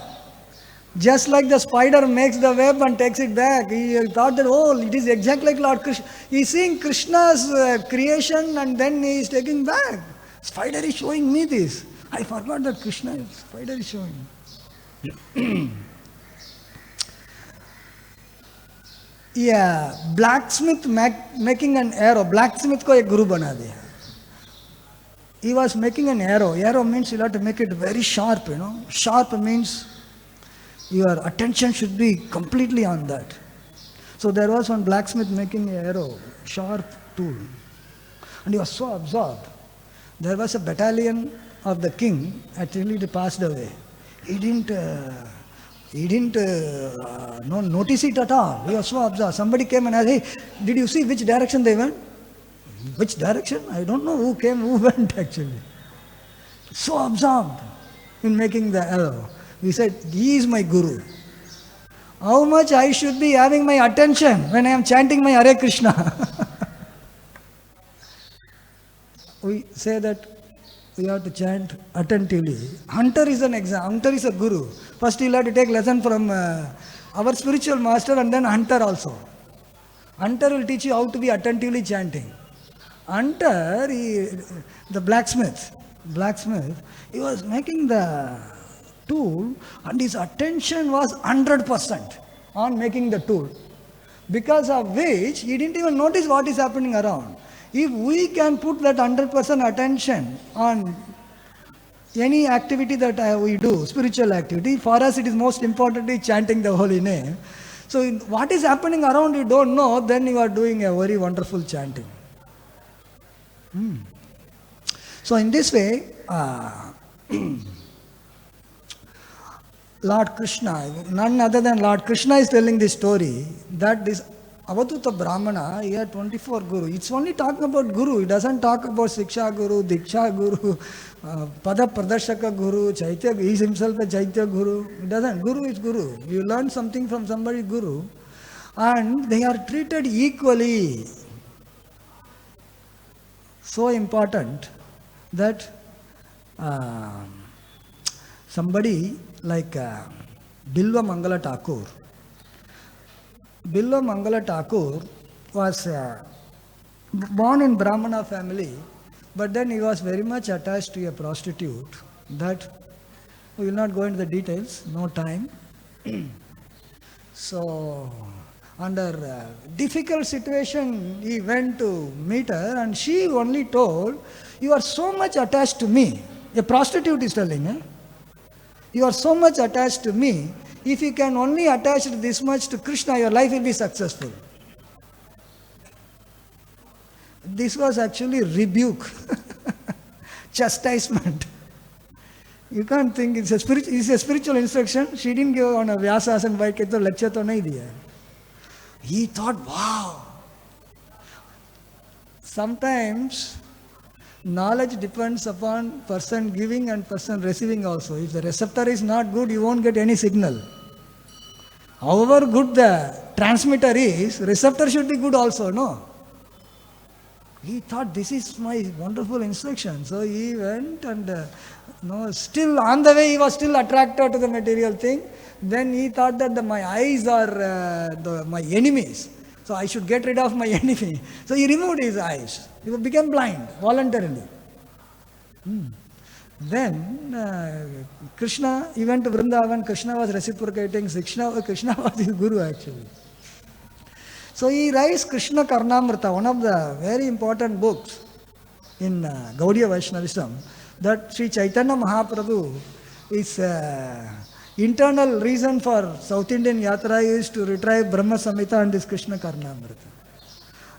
just like the spider makes the web and takes it back, he thought that, oh, it is exactly like Lord Krishna. He is seeing Krishna's creation and then he is taking back. Spider is showing me this. I forgot that spider is showing. Yeah, blacksmith making an arrow. Blacksmith ko ek guru bana diya. He was making an arrow. Arrow means you have to make it very sharp, Sharp means your attention should be completely on that. So there was one blacksmith making an arrow, sharp tool. And he was so absorbed. There was a battalion of the king, actually it passed away. He didn't notice it at all. He was so absorbed. Somebody came and asked, hey, did you see which direction they went? Which direction? I don't know who came, who went actually. So absorbed in making the arrow. He said, he is my guru. How much I should be having my attention when I am chanting my Hare Krishna. We say that we have to chant attentively. Hunter is an example. Hunter is a guru. First he'll have to take lesson from our spiritual master and then hunter also. Hunter will teach you how to be attentively chanting. Hunter, the blacksmith, he was making the tool and his attention was 100% on making the tool. Because of which he didn't even notice what is happening around. If we can put that 100% attention on any activity that we do, spiritual activity, for us it is most importantly chanting the holy name. So what is happening around you don't know, then you are doing a very wonderful chanting. So in this way, Lord Krishna, none other than Lord Krishna is telling this story that this Avadhuta Brahmana, he had 24 guru. It's only talking about guru. It doesn't talk about Siksha Guru, Diksha Guru, Pada Pradarshaka Guru, Chaitya. He is himself a Chaitya Guru. It doesn't. Guru is Guru. You learn something from somebody Guru and they are treated equally. So important that somebody like Bilva Mangala Thakur. Bilva Mangala Thakur was born in Brahmana family, but then he was very much attached to a prostitute. That we will not go into the details, no time. So, under difficult situation, he went to meet her and she only told, you are so much attached to me. A prostitute is telling, you are so much attached to me. If you can only attach this much to Krishna, your life will be successful. This was actually rebuke, chastisement. You can't think it's a spiritual instruction. She didn't give on a Vyasasana bike to lecture to nahi diya. He thought, wow. Sometimes knowledge depends upon person giving and person receiving also. If the receptor is not good, you won't get any signal. However good the transmitter is, receptor should be good also, no? He thought this is my wonderful instruction. So he went and still on the way he was still attracted to the material thing. Then he thought that my eyes are my enemies. So I should get rid of my enemy. So he removed his eyes. He became blind voluntarily. Then Krishna, he went to Vrindavan. Krishna was reciprocating. Krishna was his guru actually. So he writes Krishna Karnamrita, one of the very important books in Gaudiya Vaishnavism, that Sri Chaitanya Mahaprabhu is internal reason for South Indian Yatra is to retrieve Brahma Samhita and this Krishna Karnamrita.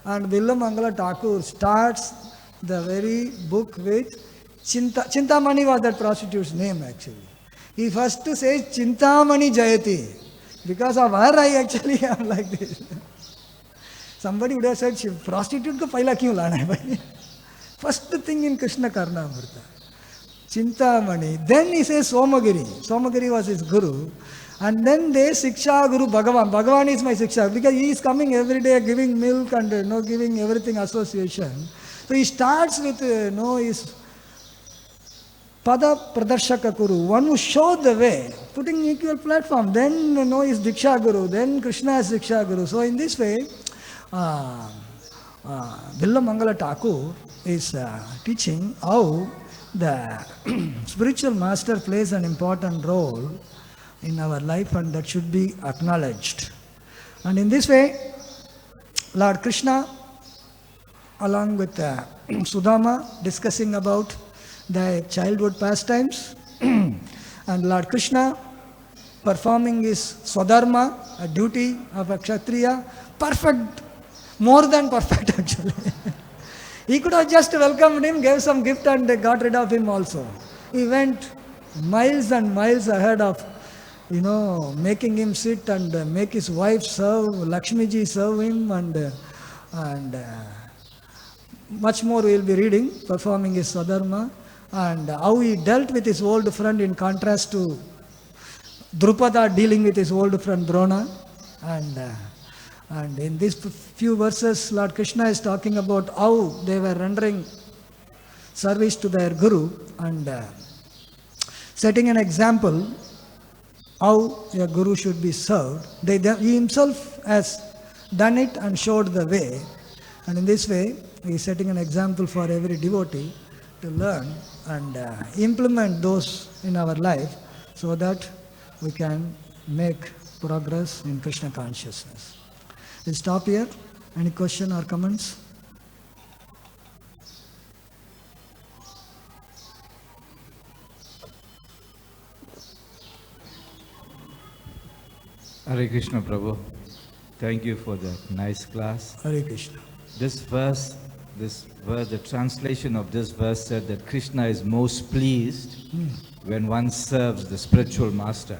And Mangala Thakur starts the very book with Chintamani was that prostitute's name actually. He first says Chintamani Jayati. Because of her I actually am like this. Somebody would have said, prostitute ko paila kyun lana hai bhai? First thing in Krishna Karnamrita. Chintamani. Then he says Somagiri. Somagiri was his guru. And then they Siksha Guru Bhagavan. Bhagavan is my Siksha. Because he is coming every day giving milk and giving everything association. So he starts with his Pada Pradarshaka Guru, one who showed the way, putting equal platform. Then his Diksha Guru. Then Krishna is Diksha Guru. So in this way, Mangala Thakur is teaching how the spiritual master plays an important role in our life and that should be acknowledged. And in this way, Lord Krishna, along with Sudama, discussing about the childhood pastimes, and Lord Krishna performing his Swadharma, a duty of a Kshatriya, perfect. More than perfect actually. He could have just welcomed him, gave some gift and got rid of him also. He went miles and miles ahead of, making him sit and make his wife serve, Lakshmiji serve him and much more we will be reading, performing his Swadharma and how he dealt with his old friend in contrast to Drupada dealing with his old friend Drona. And in these few verses, Lord Krishna is talking about how they were rendering service to their Guru and setting an example how a Guru should be served. He himself has done it and showed the way. And in this way, he is setting an example for every devotee to learn and implement those in our life so that we can make progress in Krishna consciousness. We'll stop here. Any question or comments? Hare Krishna, Prabhu. Thank you for that nice class. Hare Krishna. This verse, the translation of this verse said that Krishna is most pleased when one serves the spiritual master.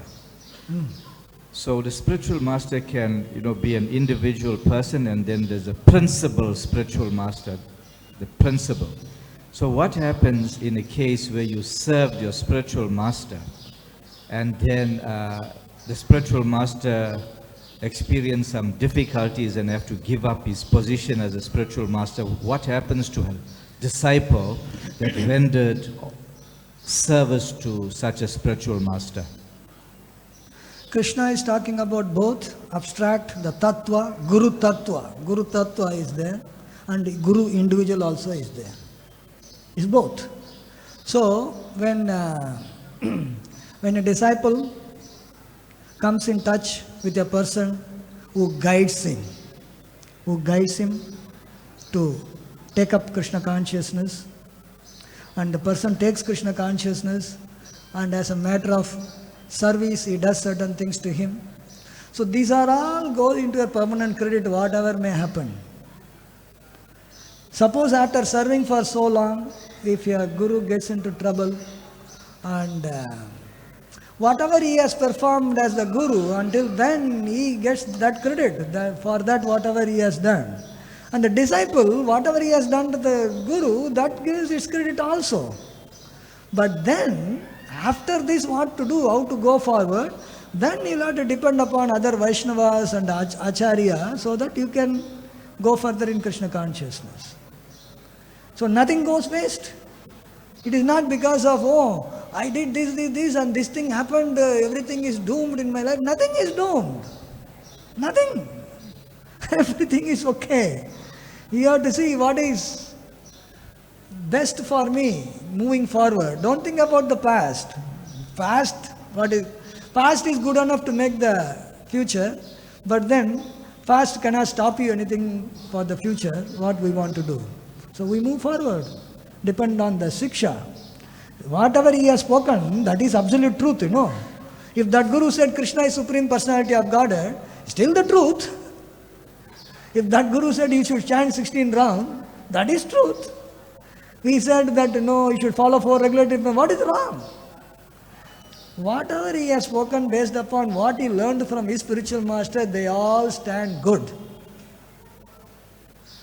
So the spiritual master can, be an individual person, and then there's a principal spiritual master, the principal. So what happens in a case where you served your spiritual master, and then the spiritual master experience some difficulties and have to give up his position as a spiritual master? What happens to a disciple that rendered service to such a spiritual master? Krishna is talking about both abstract, the tattva, Guru tattva. Guru tattva is there and Guru individual also is there. It's both. So when a disciple comes in touch with a person who guides him to take up Krishna consciousness, and the person takes Krishna consciousness and as a matter of service he does certain things to him. So these are all go into a permanent credit whatever may happen. Suppose after serving for so long, if your Guru gets into trouble And whatever he has performed as the guru, until then he gets that credit for that whatever he has done. And the disciple, whatever he has done to the guru, that gives its credit also. But then, after this, what to do, how to go forward, then you'll have to depend upon other Vaishnavas and Acharya so that you can go further in Krishna consciousness. So nothing goes waste. It is not because of, oh, I did this and this thing happened, everything is doomed in my life. Nothing is doomed. Nothing. Everything is okay. You have to see what is best for me moving forward. Don't think about the past. Past is good enough to make the future, but then past cannot stop you anything for the future, what we want to do. So we move forward, depend on the Siksha. Whatever he has spoken, that is absolute truth, If that Guru said Krishna is Supreme Personality of Godhead, still the truth. If that Guru said you should chant 16 rounds, that is truth. He said that you should follow 4 regulatory, what is wrong? Whatever he has spoken based upon what he learned from his spiritual master, they all stand good.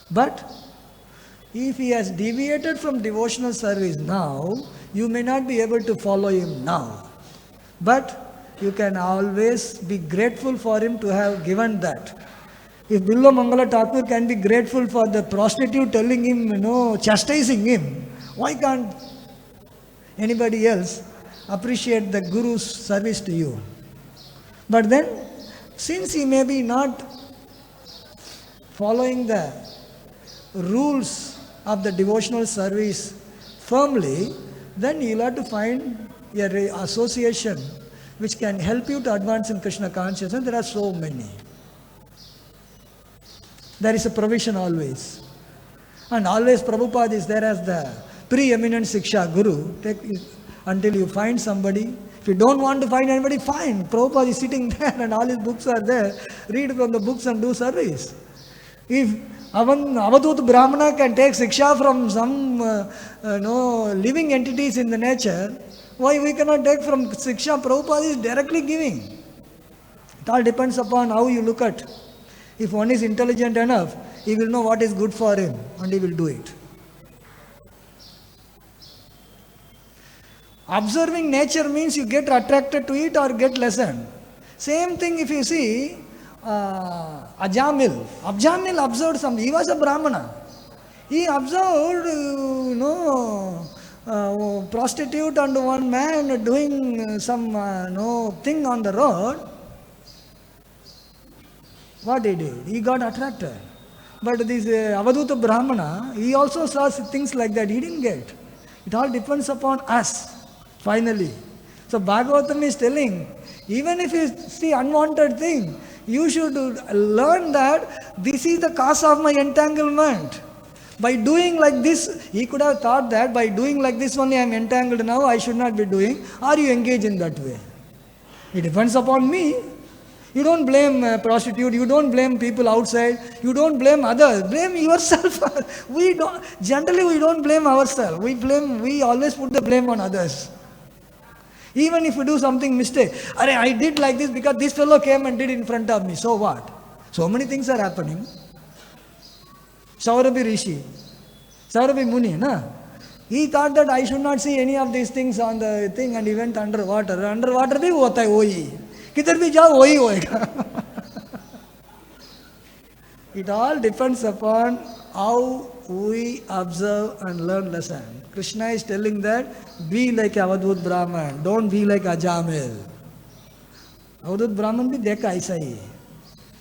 But if he has deviated from devotional service now, you may not be able to follow him now. But you can always be grateful for him to have given that. If Billo Mangala Thakur can be grateful for the prostitute telling him, chastising him, why can't anybody else appreciate the Guru's service to you? But then, since he may be not following the rules of the devotional service firmly, then you'll have to find a association which can help you to advance in Krishna consciousness. There are so many. There is a provision always. And always Prabhupada is there as the preeminent Siksha Guru. Until you find somebody. If you don't want to find anybody, fine. Prabhupada is sitting there and all his books are there. Read from the books and do service. If Avadut Brahmana can take Siksha from some living entities in the nature, why we cannot take from Siksha? Prabhupada is directly giving. It all depends upon how you look at. If one is intelligent enough, he will know what is good for him and he will do it. Observing nature means you get attracted to it or get lessened. Same thing if you see Ajamil. Ajamil observed something. He was a Brahmana. He observed, prostitute and one man doing some thing on the road. What he did? He got attracted. But this Avaduta Brahmana, he also saw things like that. He didn't get. It all depends upon us, finally. So Bhagavatam is telling, even if you see unwanted thing, you should learn that this is the cause of my entanglement. By doing like this, he could have thought that by doing like this only I am entangled now, I should not be doing. Or you engage in that way. It depends upon me. You don't blame prostitute, you don't blame people outside, you don't blame others, blame yourself. Generally we don't blame ourselves, we always put the blame on others. Even if we do something mistake, I did like this because this fellow came and did in front of me, so what? So many things are happening. Saurabhi Rishi, Saurabhi Muni, he thought that I should not see any of these things on the thing and he went underwater. Underwater bhi hota hai wohi. किधर भी जाओ वही होएगा. It all depends upon how we observe and learn lesson. Krishna is telling that be like Avadut Brahman, don't be like Ajamil. Avadut Brahman bhi dekha aisa hi.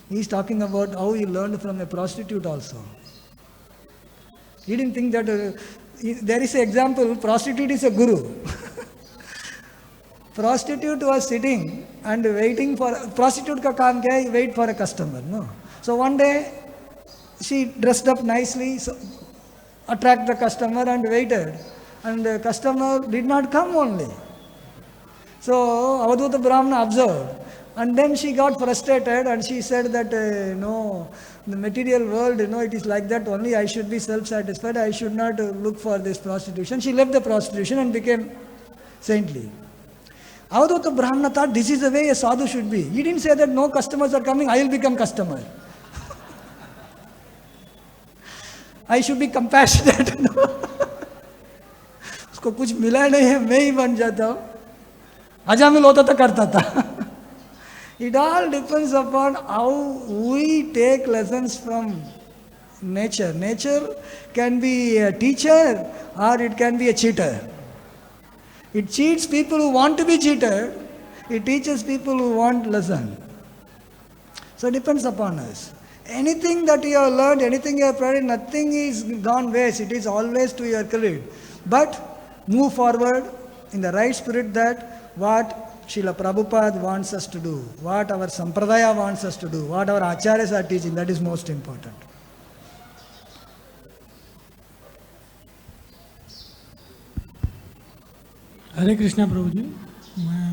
He is talking about how he learned from a prostitute also. He didn't think that there is an example, prostitute is a guru. Prostitute was sitting and waiting for, prostitute ka kaam kya hai, wait for a customer, no? So one day, she dressed up nicely, so attract the customer and waited. And the customer did not come only. So Avaduta Brahmana observed. And then she got frustrated and she said that, no, the material world, it is like that only, I should be self-satisfied, I should not look for this prostitution. She left the prostitution and became saintly. Avadhuta Brahmana thought this is the way a sadhu should be. He didn't say that no customers are coming, I will become customer. I should be compassionate. No. उसको कुछ मिला नहीं है, मैं ही बन जाता हूँ. अजामिल होता तो करता था. It all depends upon how we take lessons from nature. Nature can be a teacher or it can be a cheater. It cheats people who want to be cheated. It teaches people who want lesson. So it depends upon us. Anything that you have learned, anything you have prayed, nothing is gone waste. It is always to your credit. But move forward in the right spirit, that what Srila Prabhupada wants us to do, what our Sampradaya wants us to do, what our Acharyas are teaching, that is most important. हरे कृष्णा प्रभु जी,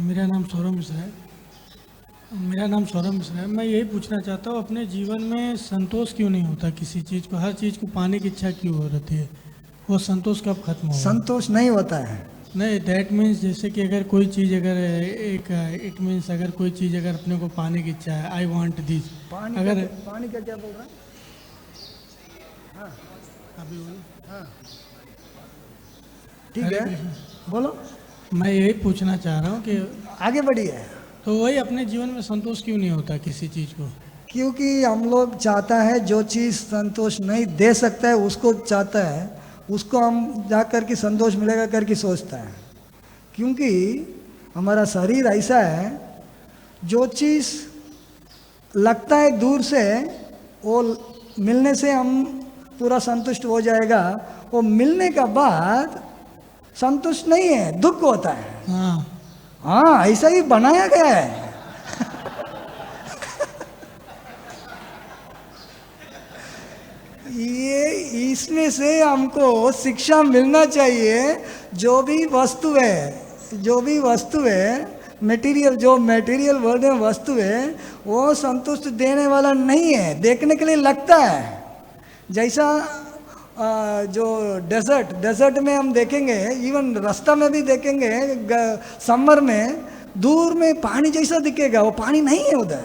मेरा नाम सौरभ मिश्रा है। मैं यही पूछना चाहता हूँ, अपने जीवन में संतोष क्यों नहीं होता किसी चीज़ को, हर चीज़ को पाने की इच्छा क्यों हो रहती है, वो संतोष कब खत्म होगा? संतोष नहीं होता है. नहीं, दैट मीन्स जैसे कि अगर कोई चीज़ अगर इट मीन्स अगर कोई चीज़ अगर अपने को पाने की इच्छा है, आई वांट दिस, अगर पानी का क्या बोल रहा है? हाँ अभी बोलो. हाँ ठीक है, बोलो. मैं यही पूछना चाह रहा हूँ कि आगे बढ़िए. तो वही अपने जीवन में संतोष क्यों नहीं होता किसी चीज़ को? क्योंकि हम लोग चाहता है जो चीज़ संतोष नहीं दे सकता है उसको चाहता है, उसको हम जा कर के संतोष मिलेगा करके सोचता है. क्योंकि हमारा शरीर ऐसा है, जो चीज़ लगता है दूर से वो मिलने से हम पूरा संतुष्ट हो जाएगा, वो मिलने का बाद संतुष्ट नहीं है, दुख होता है. हाँ, ऐसा ही बनाया गया है. ये इसमें से हमको शिक्षा मिलना चाहिए. जो भी वस्तु है मटेरियल, जो मटेरियल वर्ल्ड में वस्तु है वो संतुष्ट देने वाला नहीं है, देखने के लिए लगता है. जैसा जो डेजर्ट में हम देखेंगे, इवन रास्ता में भी देखेंगे, समर में दूर में पानी जैसा दिखेगा, वो पानी नहीं है उधर.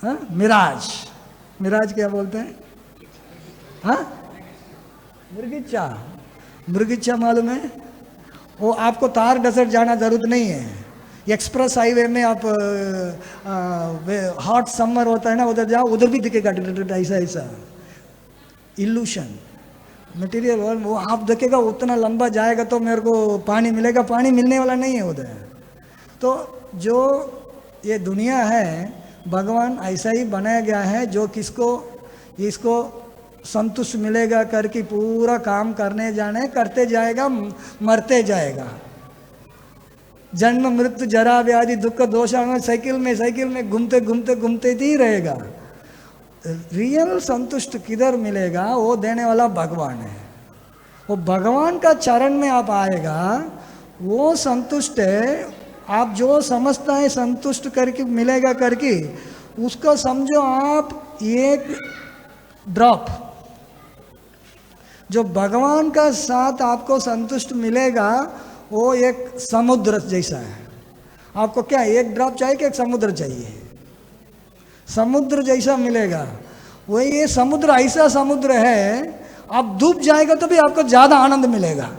हाँ, मिराज क्या बोलते हैं? हाँ, मृगिच्छा मालूम है? वो आपको तार डेजर्ट जाना जरूरत नहीं है. एक्सप्रेस हाईवे में आप हॉट समर होता है ना, उधर जाओ, उधर भी दिखेगा ऐसा इल्यूशन. मटेरियल वर्ल्ड वो आप देखेगा उतना लंबा जाएगा तो मेरे को पानी मिलेगा, पानी मिलने वाला नहीं है उधर. तो जो ये दुनिया है भगवान ऐसा ही बनाया गया है, जो इसको संतुष्ट मिलेगा करके पूरा काम करते जाएगा, मरते जाएगा. जन्म मृत्यु जरा व्याधि दुख दोष में साइकिल में घूमते ही रहेगा. रियल संतुष्ट किधर मिलेगा? वो देने वाला भगवान है. वो भगवान का चरण में आप आएगा, वो संतुष्ट है. आप जो समझता है संतुष्ट करके मिलेगा करके, उसको समझो आप एक ड्रॉप. जो भगवान का साथ आपको संतुष्ट मिलेगा वो एक समुद्र जैसा है. आपको क्या एक ड्रॉप चाहिए कि एक समुद्र चाहिए? समुद्र जैसा मिलेगा. वही ये समुद्र ऐसा समुद्र है, आप डूब जाएगा तो भी आपको ज़्यादा आनंद मिलेगा.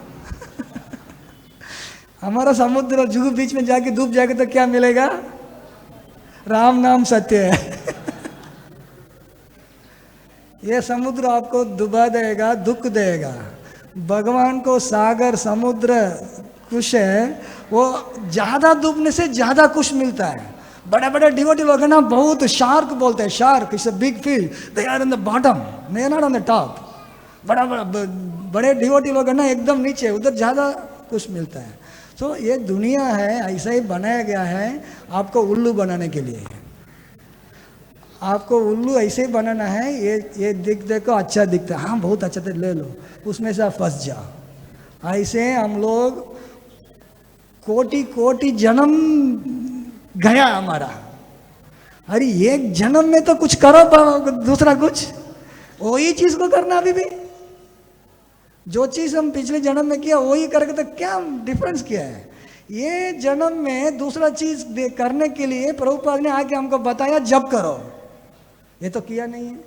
हमारा समुद्र जुहू बीच में जाके डूब जाएगा तो क्या मिलेगा? राम नाम सत्य है. ये समुद्र आपको डुबा देगा, दुख देगा. भगवान को सागर समुद्र कुछ है, वो ज़्यादा डूबने से ज़्यादा कुछ मिलता है. बड़े डिवोटी लोग हैं ना, बहुत शार्क बोलते हैं. Shark is a big fish, they are in the bottom, they are not on the top. बड़े डिवोटी लोग हैं ना एकदम नीचे, उधर ज़्यादा कुछ मिलता है. तो ये दुनिया है ऐसा ही बनाया गया है आपको उल्लू बनाने के लिए. आपको उल्लू ऐसे ही बनाना है. ये देखो अच्छा दिखता है, हाँ बहुत अच्छा, तो ले लो, उसमें से आप फंस जाओ. ऐसे हम लोग कोटि जन्म गया हमारा. अरे एक जन्म में तो कुछ करो, दूसरा कुछ वही चीज को करना. अभी भी जो चीज़ हम पिछले जन्म में किया वही करके तो क्या डिफरेंस किया है? ये जन्म में दूसरा चीज़ करने के लिए प्रभुपाद ने आके हमको बताया जप करो, ये तो किया नहीं है।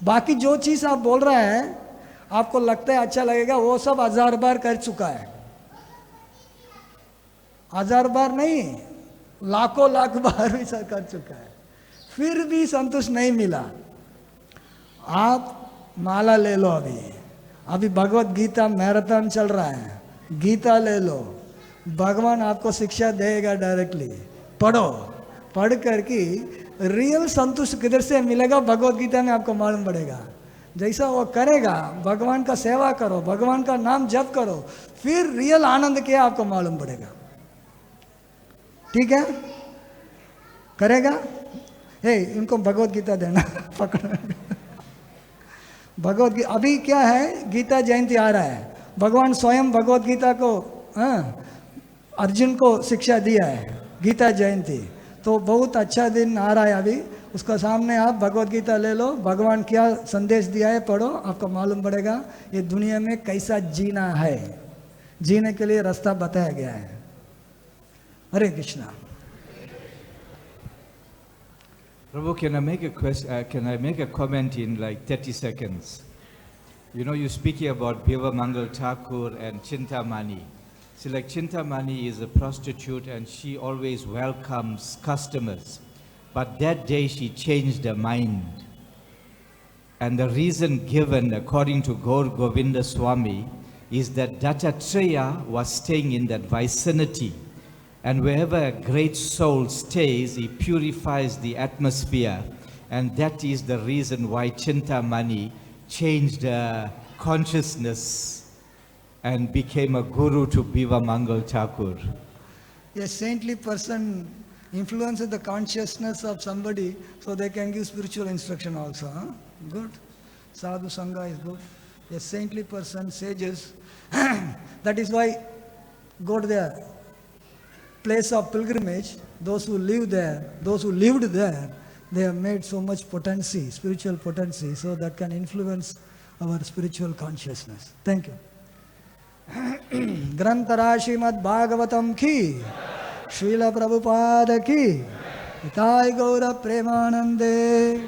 बाकी जो चीज़ आप बोल रहे हैं आपको लगता है अच्छा लगेगा, वो सब 1000 बार कर चुका है। 1000 बार नहीं, लाखों लाख बार भी सब कर चुका है, फिर भी संतुष्ट नहीं मिला। आप माला ले लो, अभी भगवत गीता मैराथन चल रहा है, गीता ले लो, भगवान आपको शिक्षा देगा डायरेक्टली। पढ़ो, पढ़ करके रियल संतुष्ट किधर से मिलेगा भगवत गीता में आपको मालूम पड़ेगा। जैसा वो करेगा, भगवान का सेवा करो, भगवान का नाम जप करो, फिर रियल आनंद क्या आपको मालूम पड़ेगा। ठीक है, करेगा? हे, इनको भगवत गीता देना पकड़। भगवत गीता अभी क्या है, गीता जयंती आ रहा है, भगवान स्वयं भगवत गीता को अर्जुन को शिक्षा दिया है, गीता जयंती। तो बहुत अच्छा दिन आ रहा है अभी, उसका सामने आप भगवत गीता ले लो, भगवान क्या संदेश दिया है पढ़ो, आपको मालूम पड़ेगा ये दुनिया में कैसा जीना है, जीने के लिए रास्ता बताया गया है। हरे Krishna. Prabhu, can I make a question? Can I make a comment in like 30 seconds? You know, you're speaking about Bhava Mangal Thakur and Chintamani. See, like Chintamani is a prostitute and she always welcomes customers. But that day she changed her mind. And the reason given, according to Gaur Govinda Swami, is that Dattatreya was staying in that vicinity. And wherever a great soul stays, he purifies the atmosphere. And that is the reason why Chintamani changed her consciousness and became a guru to Bhava Mangal Thakur. A saintly person influences the consciousness of somebody so they can give spiritual instruction also. Huh? Good. Sadhu Sangha is good. A saintly person, sages. That is why go to the place of pilgrimage. Those who live there, those who lived there, they have made so much potency, spiritual potency, so that can influence our spiritual consciousness. Thank you. Grantara Srimad Bhagavatam ki, Srila Prabhupada ki, Itai Gaura Premanande.